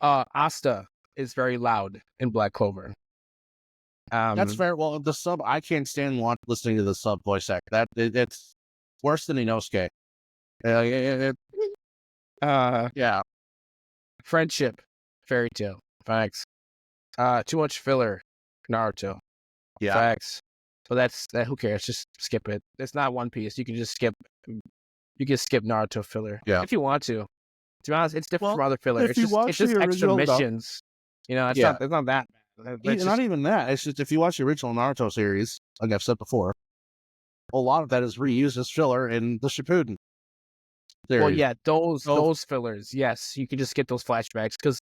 Asta is very loud in Black Clover. That's fair. Well, the sub, I can't stand listening to the sub voice act. It's worse than Inosuke. Yeah. Friendship, Fairy Tail, facts. Too much filler, Naruto, facts. So that's that. Who cares? Just skip it. It's not One Piece. You can just skip. You can skip Naruto filler if you want to. To be honest, it's different from other filler. It's just extra missions. You know, it's not that bad. Not even that. It's just if you watch the original Naruto series, like I've said before, a lot of that is reused as filler in the Shippuden. Well, series. yeah, those So- those fillers. Yes, you can just get those flashbacks because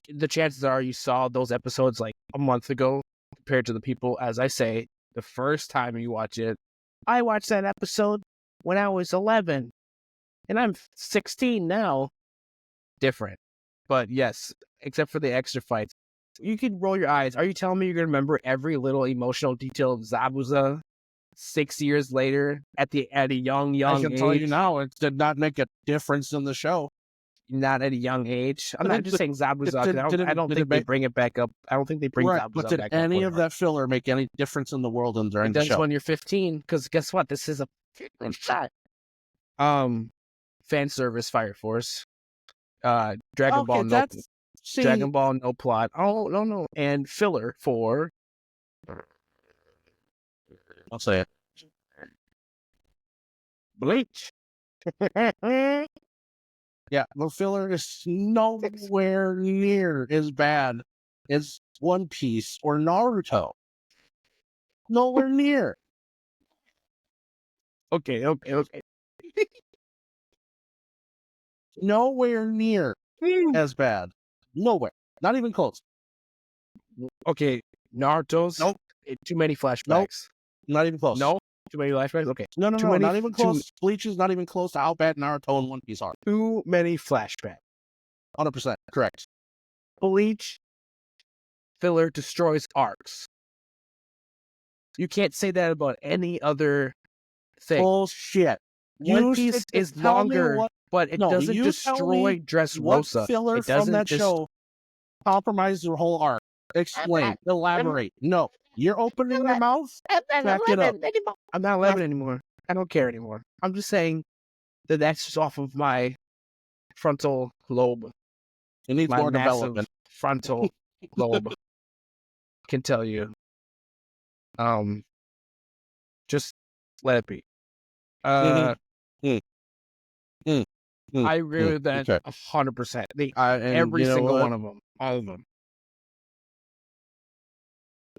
the chances are you saw those episodes like a month ago compared to the people, as I say, the first time you watch it. I watched that episode when I was 11 and I'm 16 now. Different. But yes, except for the extra fights. You can roll your eyes. Are you telling me you're going to remember every little emotional detail of Zabuza 6 years later at a young I can age? tell you now, it did not make a difference in the show. Not at a young age. I'm not just saying Zabuza because I don't think they bring it back up. I don't think they bring Right, Zabuza but did back up. any of whatever. that filler make any difference in the world and during It the does show? when you're 15, because guess what? This is a shot. Fan service Fire Force. Dragon Ball no Dragon Ball no plot. Oh no. And filler for I'll say it. Bleach. Yeah, the filler is nowhere near as bad as One Piece or Naruto. Nowhere near. Okay. Nowhere near as bad. Nowhere. Not even close. Okay, Naruto's. Nope. Too many flashbacks. Not even close. No, too many flashbacks. Okay, No, too many, not even close. Bleach is not even close to how bad Naruto and One Piece are. Too many flashbacks. 100% correct. Bleach filler destroys arcs. You can't say that about any other thing. Bullshit. One Piece is longer, but it doesn't destroy Dressrosa. What filler from that show compromised your whole arc? Explain. Elaborate. No. You're opening your mouth? Back it up. I'm not 11 anymore. I don't care anymore. I'm just saying that that's just off of my frontal lobe. It needs My more massive development. frontal lobe can tell you. Just let it be. I agree with that 100%. Every single one of them. All of them.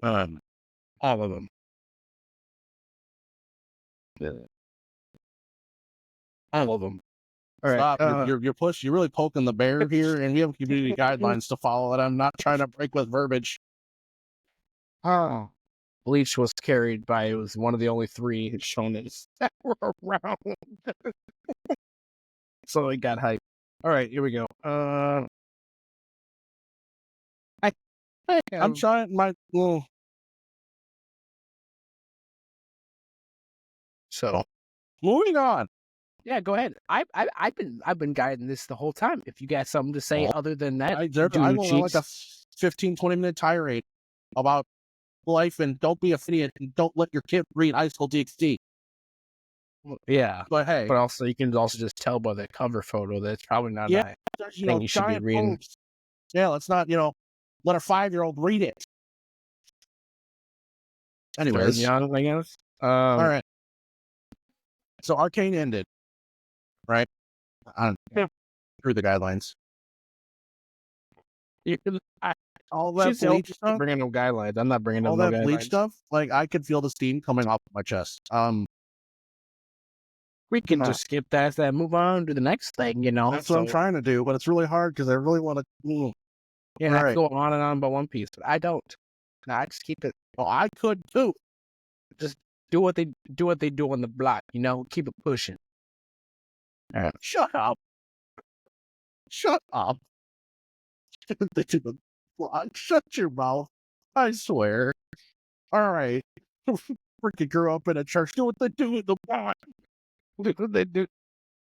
All of them. All of them. All right. Stop. You're really poking the bear here, and we have community guidelines to follow that I'm not trying to break with verbiage. Bleach was carried by, it was one of the only 3 shonens that were around. So it got hyped. All right, here we go. I'm trying my So moving on. Yeah, go ahead. I've been guiding this the whole time. If you got something to say other than that, I go on like a 15-20 minute tirade about life and don't be a idiot and don't let your kid read High School DxD. Yeah, but hey, but also you can also just tell by the cover photo that it's probably not a thing you should be reading. Yeah, let's not let a 5-year-old read it. Anyways, young, I guess. All right. So Arcane ended, right? Through the guidelines. All that Bleach stuff. Bringing no guidelines. I'm not bringing all no that guidelines. Bleach stuff. Like I could feel the steam coming off my chest. We can just skip that and move on to the next thing. That's what I'm trying to do, but it's really hard because I really want to. Yeah, I could go on and on about One Piece, but I don't. No, I just keep it. Oh, I could too. Just do what they do on the block. Keep it pushing. Shut up. Shut up. They do the block. Shut your mouth. I swear. All right. Freaking grew up in a church. Do what they do in the block. Do what they do.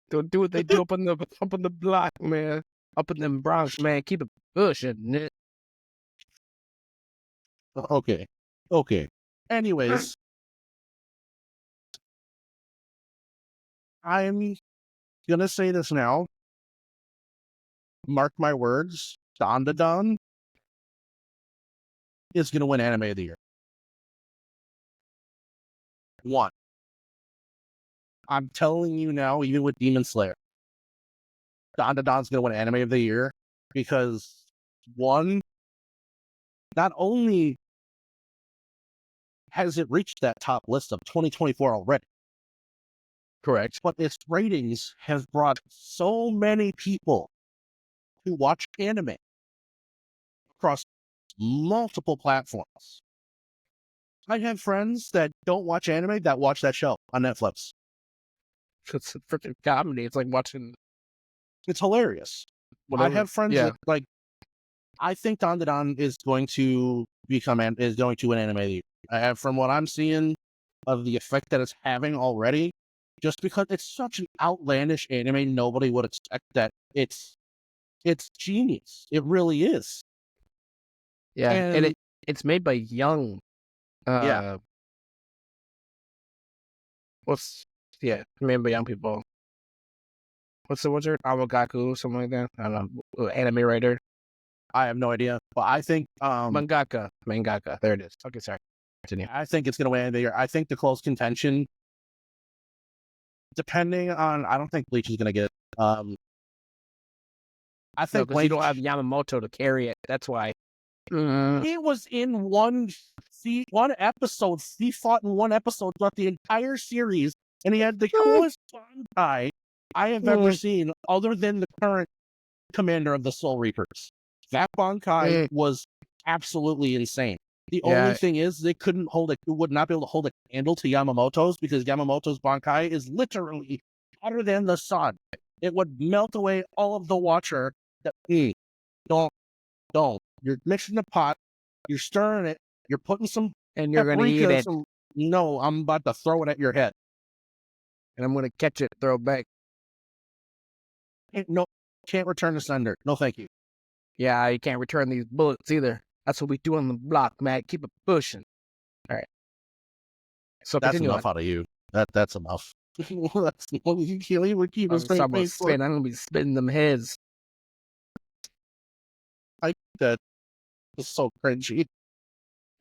Don't do what they do up on the block, man. Up in them Bronx, man. Keep it pushing. Okay. Anyways, I'm gonna say this now. Mark my words. Don is gonna win Anime of the Year. 1. I'm telling you now, even with Demon Slayer, Don's gonna win Anime of the Year because 1, not only has it reached that top list of 2024 already, Correct. but its ratings have brought so many people to watch anime across multiple platforms. I have friends that don't watch anime that watch that show on Netflix. It's a freaking comedy. It's like watching It's hilarious. whatever. I have friends Yeah. that like. I think Dandadan is going to an anime. From what I'm seeing of the effect that it's having already, just because it's such an outlandish anime, nobody would expect that. It's genius. It really is. Yeah, and And it's made by young. yeah, Made by young people. What's your Awagaku, something like that? I don't know. Anime writer, I have no idea, but I think mangaka. There it is. Okay, sorry. Continue. I think it's going to win the year. I think the close contention, depending on, I don't think Bleach is going to get. I No, think because you don't have Yamamoto to carry it. That's why. he was in one episode. He fought in one episode throughout the entire series, and he had the coolest Bankai I have ever seen, other than the current commander of the Soul Reapers. That Bankai was absolutely insane. The only thing is, they would not be able to hold a candle to Yamamoto's, because Yamamoto's Bankai is literally hotter than the sun. It would melt away all of the Watcher. Don't. You're mixing the pot, you're stirring it, you're putting some And you're going to eat paprika, it. No, I'm about to throw it at your head. And I'm going to catch it, throw it back. No, can't return to sender. No, thank you. Yeah, you can't return these bullets either. That's what we do on the block, man. Keep it pushing. All right. So That's continue enough on. out of you. That's enough. That's you keep a straight face. I'm going to be spitting them heads. That is so cringy.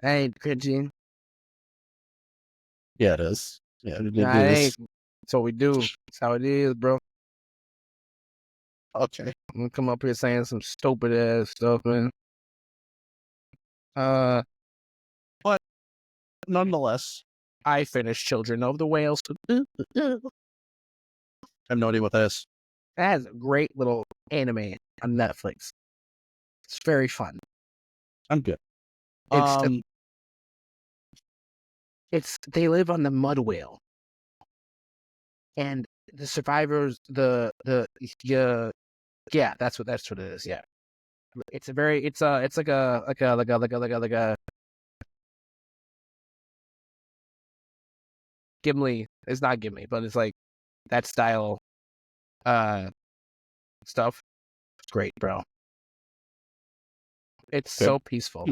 I ain't cringy. Yeah, it is. Yeah, it Nah, it is. ain't. That's what we do. That's how it is, bro. Okay. I'm gonna come up here saying some stupid ass stuff, man. But nonetheless, I finished Children of the Whales. I have no idea what that is. That has a great little anime on Netflix. It's very fun. I'm good. It's they live on the mud whale, and the survivors, yeah, that's what it is. Yeah, it's like a Gimli. It's not Gimli, but it's like that style, stuff. It's great, bro. It's so peaceful.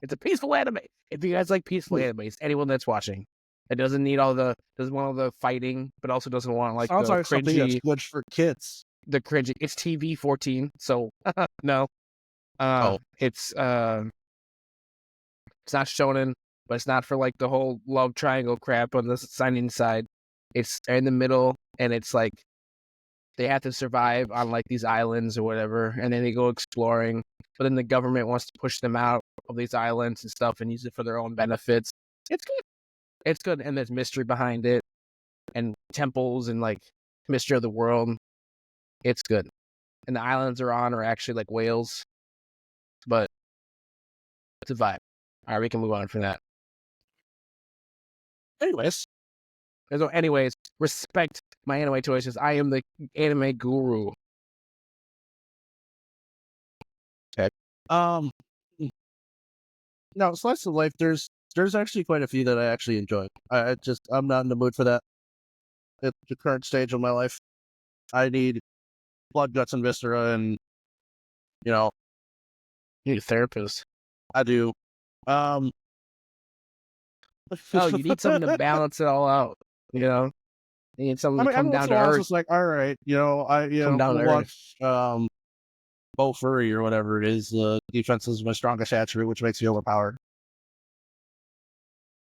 It's a peaceful anime. If you guys like peaceful animes, anyone that's watching, it doesn't want all the fighting, but also doesn't want like sounds the like something that's cringy. good for kids. The cringy. It's TV-14, so no. It's not shonen, but it's not for like the whole love triangle crap on the signing side. It's in the middle, and it's like they have to survive on like these islands or whatever, and then they go exploring. But then the government wants to push them out of these islands and stuff and use it for their own benefits. It's good. It's good, and there's mystery behind it, and temples and like mystery of the world. It's good, and the islands are actually like whales, but it's a vibe. All right, we can move on from that. Anyways, Respect my anime choices. I am the anime guru. okay. No, slice of life. There's actually quite a few that I actually enjoy. I'm not in the mood for that at the current stage of my life. I need blood, guts, and viscera, and You need a therapist. I do. Oh, you need something to balance it all out. You need something to come down to earth. It's like, all right, Come down to watch Bo Furry or whatever it is. Defense is my strongest attribute, which makes me overpowered.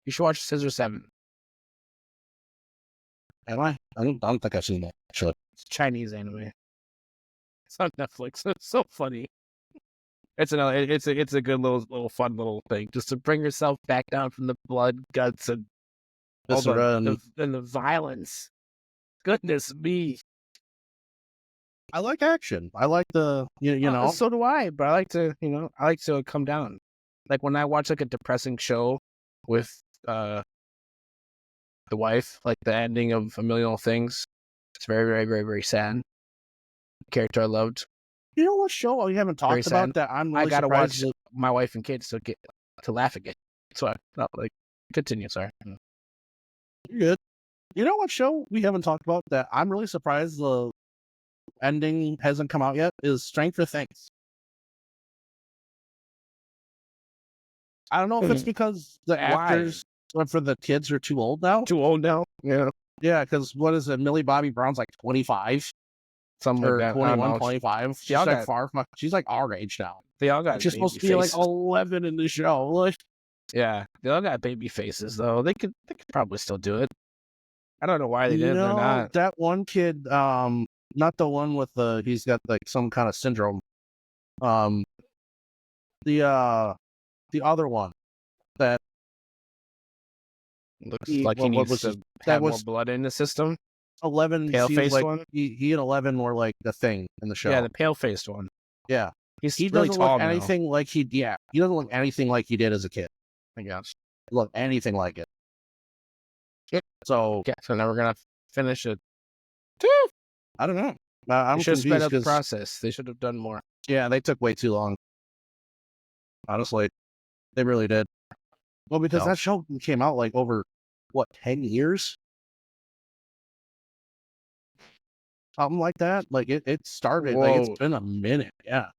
You should watch Scissor 7. Am I? I don't think I've seen that actually. It's Chinese anime. It's on Netflix. It's so funny. It's a good little fun little thing just to bring yourself back down from the blood, guts, and Viscera and the violence. Goodness me. I like action. I like the you know. So do I, but I like to come down. Like when I watch like a depressing show with the wife, like the ending of A Million Little Things. It's very, very, very, very sad. Character I loved. You know what show we haven't Very talked sad. about that I'm I really gotta surprised watch my wife and kids to laugh again. So I like continue. Sorry. You're good. You know what show we haven't talked about that I'm really surprised the ending hasn't come out yet is Stranger Things. I don't know if it's because the actors for the kids are too old now. Too old now? Yeah. Yeah, because what is it? Millie Bobby Brown's like 25. Something like Or that. 21, 25. She's all like got- she's like our age now. They all got She's supposed to be like 11 in the show. Like, yeah, they all got baby faces though. They could probably still do it. I don't know why they didn't. They're not. That one kid, not the one with he's got like some kind of syndrome. The other one that Looks like he needs to have more blood in the system. 11 pale-faced like, one. He and 11 were like the thing in the show. Yeah, the pale-faced one. Yeah, he really doesn't tall look anything like he. Yeah, he doesn't look anything like he did as a kid. I guess. Look anything like it. Yep. So now we're gonna finish it. I don't know. I'm should have sped confused up the 'cause- process. They should have done more. Yeah, they took way too long. Honestly, they really did. Well, because that show came out like over, 10 years? Something like that. Like, it started, like, it's been a minute, yeah.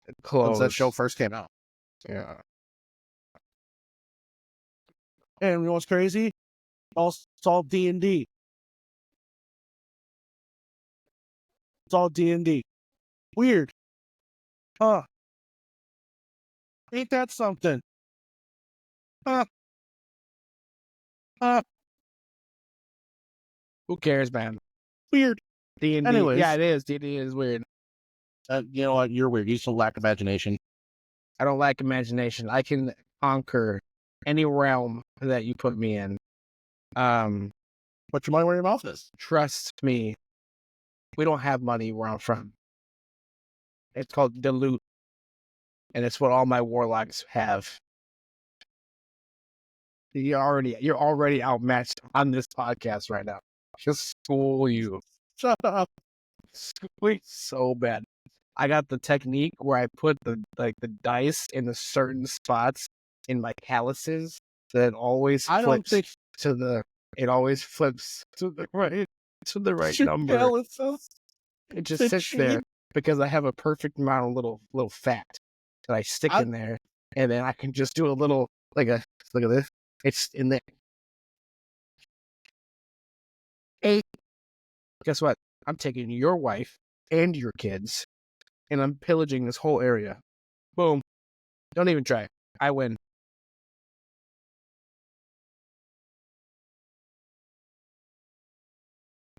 Since that show first came out. Yeah. And you know what's crazy? It's all D&D. It's all D&D. Weird. Huh. Ain't that something? Huh. Who cares, man? Weird. D&D. Anyways. Yeah, it is. D&D is weird. You know what? You're weird. You just lack imagination. I don't lack imagination. I can conquer any realm that you put me in. Put your money where your mouth is. Trust me. We don't have money where I'm from. It's called dilute. And it's what all my warlocks have. You're already outmatched on this podcast right now. Just school you. Shut up. School so bad. I got the technique where I put the dice in the certain spots in my calluses that it always flips to the right number. Calluses. It just sits there because I have a perfect amount of little fat that I stick in there, and then I can just do a little look at this. It's in there. Hey, guess what? I'm taking your wife and your kids, and I'm pillaging this whole area. Boom. Don't even try. I win.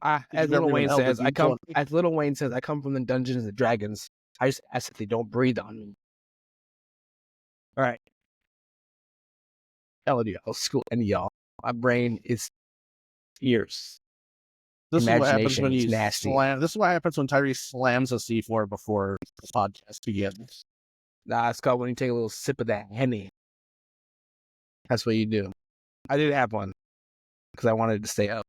As Little Wayne says, I come from the Dungeons and Dragons. I just ask that they don't breathe on me. All right. I'll school any of y'all. My brain is fierce. This is what happens when you nasty. This is what happens when Tyrese slams a C4 before the podcast begins. Nah, it's called when you take a little sip of that Henny. That's what you do. I did have one because I wanted to stay up.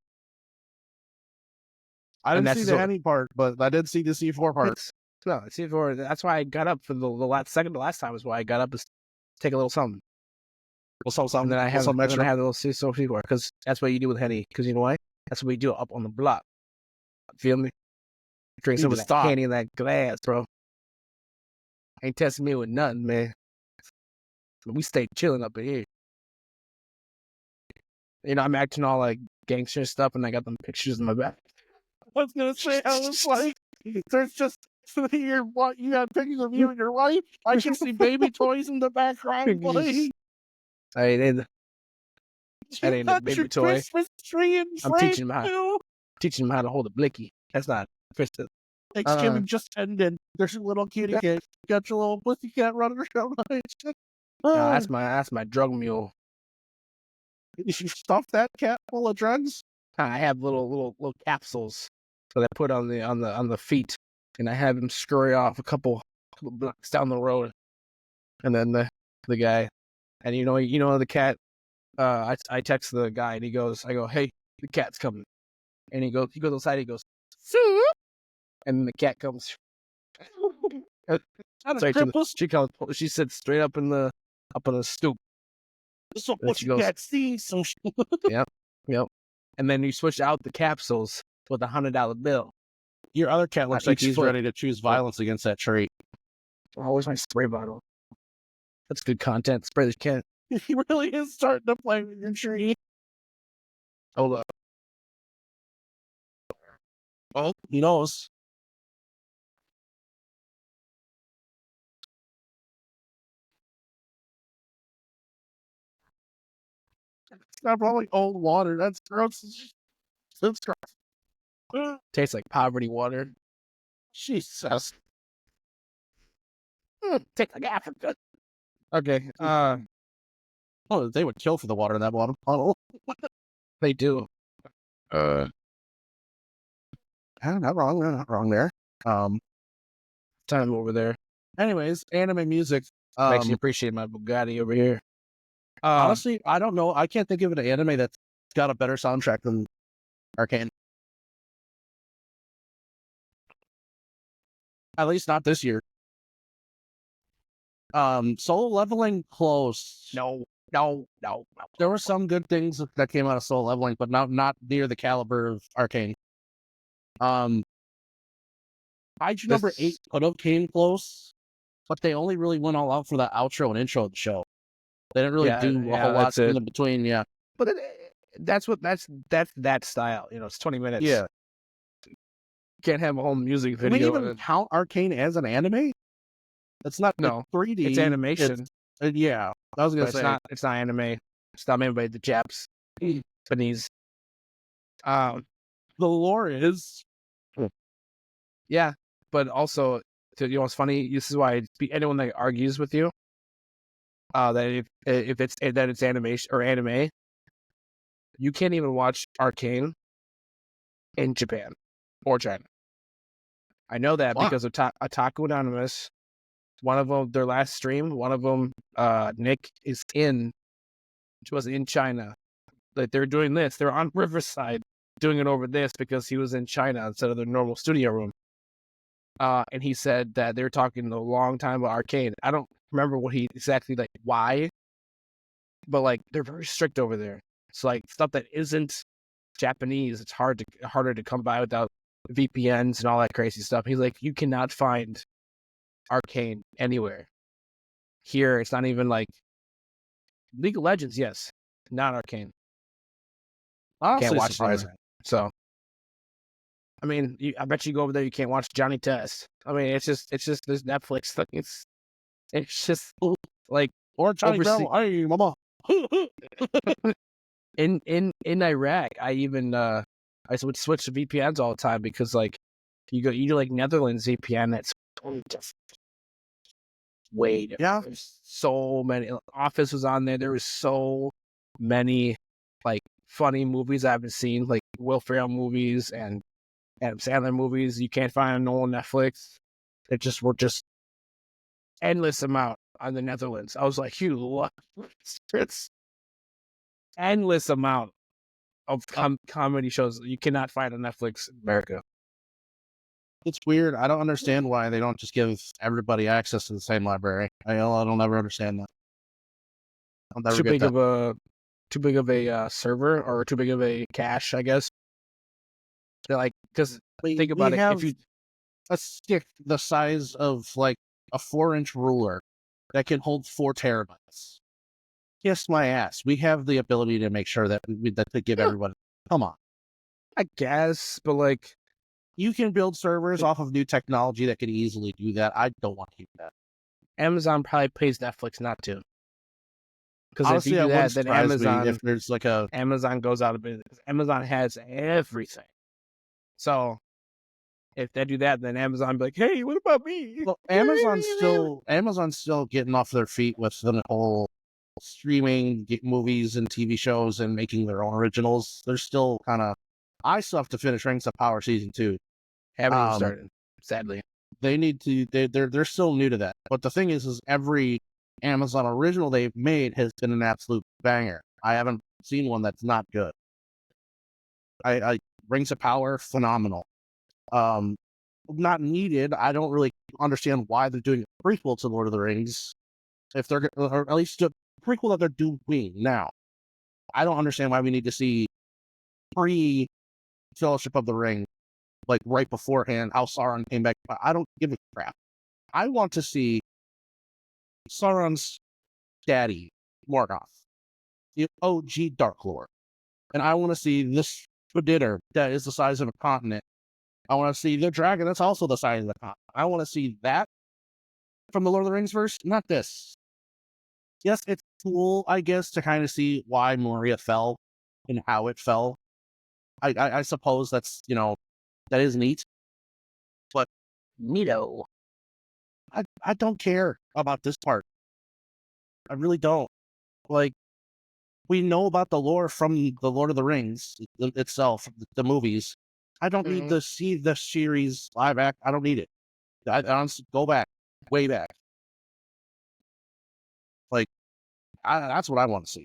I didn't see the Henny part, but I did see the C4 part. No, C4. That's why I got up for the last time was why I got up to take a little something. And then I have a little C4 because that's what you do with Henny. Because you know why? That's what we do up on the block. Feel me? Drink some of that Henny in that glass, bro. Ain't testing me with nothing, man. We stay chilling up in here. You know, I'm acting all like gangster stuff, and I got them pictures in my back. I was gonna say, I was like, there's just you got pictures of you and your wife. I can see baby toys in the background. That ain't a baby toy. Christmas tree in I'm teaching him how to hold a blicky. That's not Christmas. Thanksgiving just ended. There's a little kitty cat. You got your little pussy cat running around. That's my drug mule. Did you stuff that cat full of drugs? I have little capsules that I put on the feet, and I have him scurry off a couple blocks down the road, and then the guy, and you know the cat. I text the guy and I go, hey, the cat's coming, and he goes outside, he goes, "Soup," and then the cat comes. She sits straight up on the stoop. So And what she you goes, got? See some. yep. And then you switch out the capsules with $100 bill. Your other cat looks on like each he's foot. ready to choose violence against that tree. Oh, where's my spray bottle? That's good content. Spray the cat. He really is starting to play with your tree. Hold up. Oh, he knows. It's not probably old water. That's gross. That's gross. Tastes like poverty water. Jesus. Tastes like Africa. Okay. Oh, they would kill for the water in that water bottle. They do. Not wrong. They're not wrong there. Time over there. Anyways, anime music. Makes you appreciate my Bugatti over here. Honestly, I don't know. I can't think of an anime that's got a better soundtrack than Arcane. At least not this year. Solo Leveling close. No. There were some good things that came out of Solo Leveling, but not near the caliber of Arcane. Kaiju number 8 could have came close, but they only really went all out for the outro and intro of the show. They didn't really do a whole lot in between. Yeah, but that's that style. It's 20 minutes. Yeah, you can't have a whole music video. video. We even count Arcane as an anime? It's not 3D. It's animation. Yeah, I was gonna say it's not anime. It's not made by the Japs, Japanese. The lore is. Yeah, but also, what's funny? This is why anyone that argues with you, that if it's animation or anime, you can't even watch Arcane in Japan or China. I know that because of Otaku Anonymous. One of them, their last stream, one of them, Nick was in China. Like they're doing this. They're on Riverside doing it over this because he was in China instead of their normal studio room. And he said that they were talking a long time about Arcane. I don't remember what he exactly why, but they're very strict over there. It's stuff that isn't Japanese. It's harder to come by without VPNs and all that crazy stuff. He's like, you cannot find Arcane anywhere. Here, it's not even League of Legends. Yes, not Arcane. Honestly, can't watch surprising. So, I mean, I bet you go over there, you can't watch Johnny Test. I mean, it's just this Netflix thing. It's just or Johnny Bell. Hey, mama. in Iraq, I even I would switch to VPNs all the time because you do Netherlands VPN, that's just way different. Yeah. There's so many. Office was on there. There was so many funny movies I haven't seen, Will Ferrell movies and Adam Sandler movies. You can't find them on Netflix. Were just endless amount on the Netherlands. I was like, it's endless amount of comedy shows you cannot find on Netflix in America. It's weird. I don't understand why they don't just give everybody access to the same library. I'll never understand that. I'll never get that. Too big of a server or too big of a cache, I guess. They're because think about it. If you a stick the size of a 4-inch ruler that can hold 4 terabytes. Kiss my ass. We have the ability to make sure that they give everyone. Come on. I guess, but you can build servers off of new technology that can easily do that. I don't want to do that. Amazon probably pays Netflix not to. Because if you do that, then Amazon, if there's Amazon goes out of business. Amazon has everything. So if they do that, then Amazon be like, hey, what about me? Well, Amazon's still getting off their feet with the whole streaming movies and TV shows and making their own originals. They're still kind of I still have to finish Rings of Power season 2. Haven't even started, sadly. They need to. They're still new to that. But the thing is every Amazon original they've made has been an absolute banger. I haven't seen one that's not good. I Rings of Power, phenomenal. Not needed. I don't really understand why they're doing a prequel to Lord of the Rings. If they're, or at least a prequel that they're doing now. I don't understand why we need to see pre-Fellowship of the Ring, like right beforehand, how Sauron came back. I don't give a crap. I want to see Sauron's daddy, Morgoth, the OG Dark Lord. And I want to see this Predator that is the size of a continent. I want to see the dragon that's also the size of the continent. I want to see that from the Lord of the Rings verse, not this. Yes, it's cool, I guess, to kind of see why Moria fell and how it fell. I suppose that's, that is neat. But Neato. I don't care about this part. I really don't. Like, we know about the lore from the Lord of the Rings itself, the movies. I don't need to see the series live act. I don't need it. I honestly go back, way back. Like, that's what I want to see.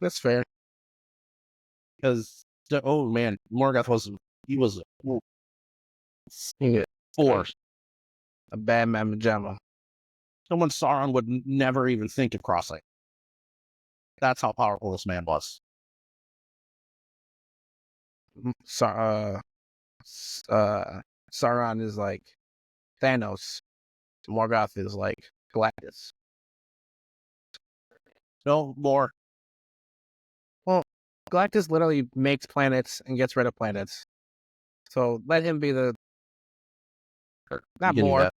That's fair. Because man, Morgoth was a force. A bad mamma jamma. Someone Sauron would never even think of crossing. That's how powerful this man was. Sauron is like Thanos. Morgoth is like Galactus. No more. Well, Galactus literally makes planets and gets rid of planets. So let him be the... Not more.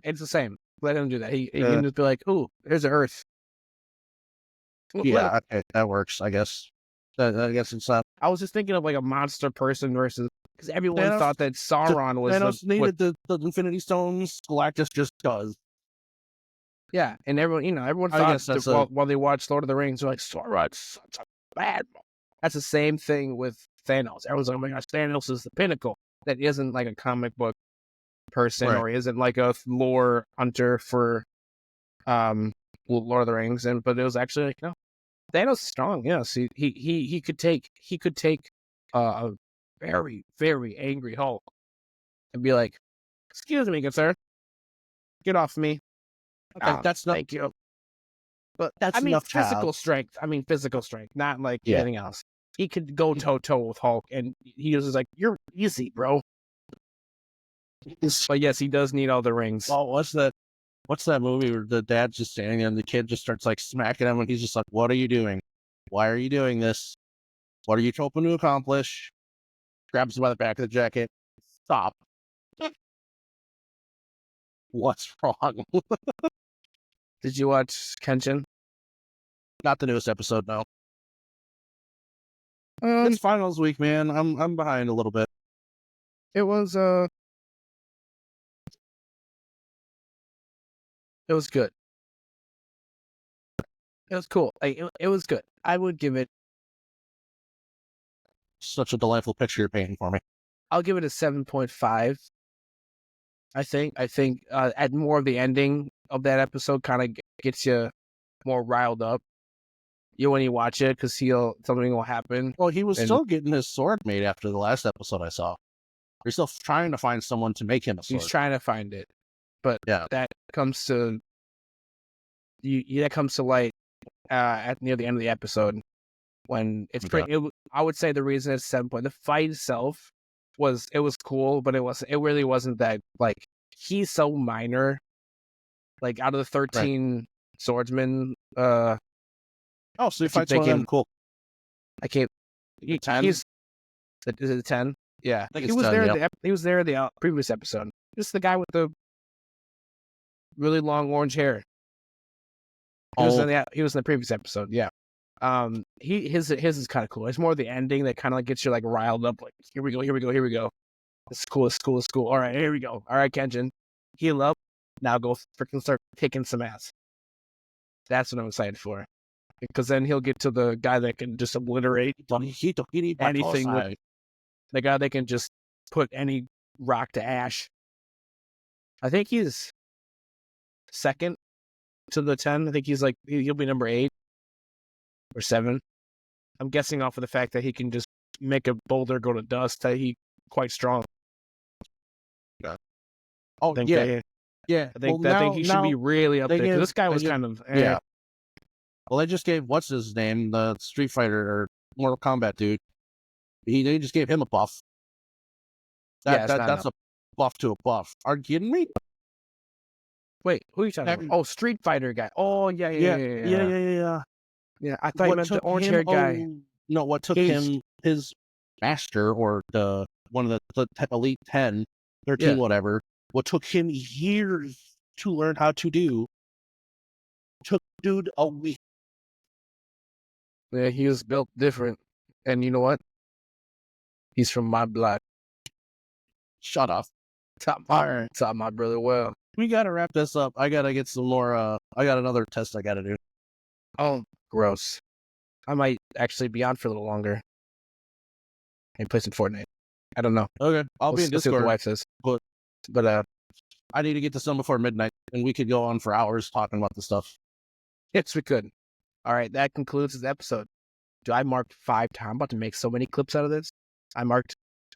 It's the same. Let him do that. He can just be like, ooh, there's an Earth. Yeah, okay, that works, I guess. I guess it's not. I was just thinking of like a monster person versus... Because everyone thought that Sauron was... Thanos needed the Infinity Stones. Galactus just does. Yeah, and everyone thought that while they watched Lord of the Rings, they're like, Sauron's such a bad man. That's the same thing with Thanos. Everyone's like, oh my gosh, Thanos is the pinnacle. That isn't like a comic book person, right, or isn't like a lore hunter for Lord of the Rings. But it was actually like, no, Thanos is strong. Yeah, see, he could take a very, very angry Hulk and be like, excuse me, good sir, get off me. Okay, that's not. Thank you. But that's physical strength. Physical strength, not like anything else. He could go toe-to-toe with Hulk, and he was like, you're easy, bro. But yes, he does need all the rings. Well, what's that movie where the dad's just standing there and the kid just starts like smacking him and he's just like, what are you doing? Why are you doing this? What are you hoping to accomplish? Grabs him by the back of the jacket. Stop. What's wrong? Did you watch Kenshin? Not the newest episode, no. It's finals week, man. I'm behind a little bit. It was good. It was cool. It was good. I would give it such a delightful picture you're painting for me. I'll give it a 7.5. I think at more of the ending of that episode kind of gets you more riled up. When you watch it, because something will happen. Well, he was still getting his sword made after the last episode I saw. They're still trying to find someone to make him a sword. He's trying to find it, but that comes to light at near the end of the episode when it's pretty. I would say the reason it's 7. The fight itself was cool, but it really wasn't that, like, he's so minor. Like, out of the 13 swordsmen, so he fights one of them. Cool. I can't. 10? Is it 10? Yeah, he was 10, there. He was there in the previous episode. Just the guy with the really long orange hair. He was in the previous episode. Yeah. His is kind of cool. It's more the ending that kind of like gets you like riled up. Like, here we go. It's cool. All right, here we go. All right, Kenshin, heal up. Now go freaking start kicking some ass. That's what I'm excited for. because then he'll get to the guy that can just obliterate anything with the guy that can just put any rock to ash. I think he's second to the 10. I think he's like, he'll be number 8 or 7. I'm guessing off of the fact that he can just make a boulder go to dust. That he quite strong. Oh, I think yeah. I think he should be really up there. 'Cause this guy was kind of yeah. Well, they just gave what's his name, the Street Fighter or Mortal Kombat dude. They just gave him a buff. That's a buff to a buff. Are you kidding me? Wait, who are you talking about? Oh, Street Fighter guy. Oh, yeah. Yeah, I thought you meant the orange-haired guy. No, what took him, his master, or one of the Elite 10, 13, whatever, what took him years to learn how to do, took dude a week. Yeah, he was built different. And you know what? He's from my blood. Shut up. Top my brother well. We gotta wrap this up. I gotta get some more, I got another test I gotta do. Oh, gross. I might actually be on for a little longer. And play some Fortnite. I don't know. Okay, I'll be in Let's see what Discord. the wife says. But I need to get this done before midnight, and we could go on for hours talking about this stuff. Yes, we could. All right, that concludes this episode. I marked 5 times. I'm about to make so many clips out of this. I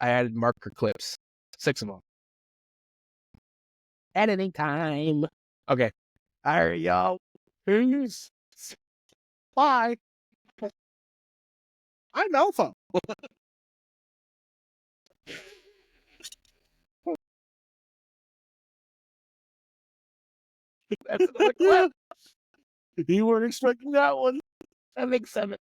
added marker clips. 6 of them. Editing time. Okay. All right, y'all. Peace. Bye. I'm Alpha. That's another clip. You weren't expecting that one. That makes 7.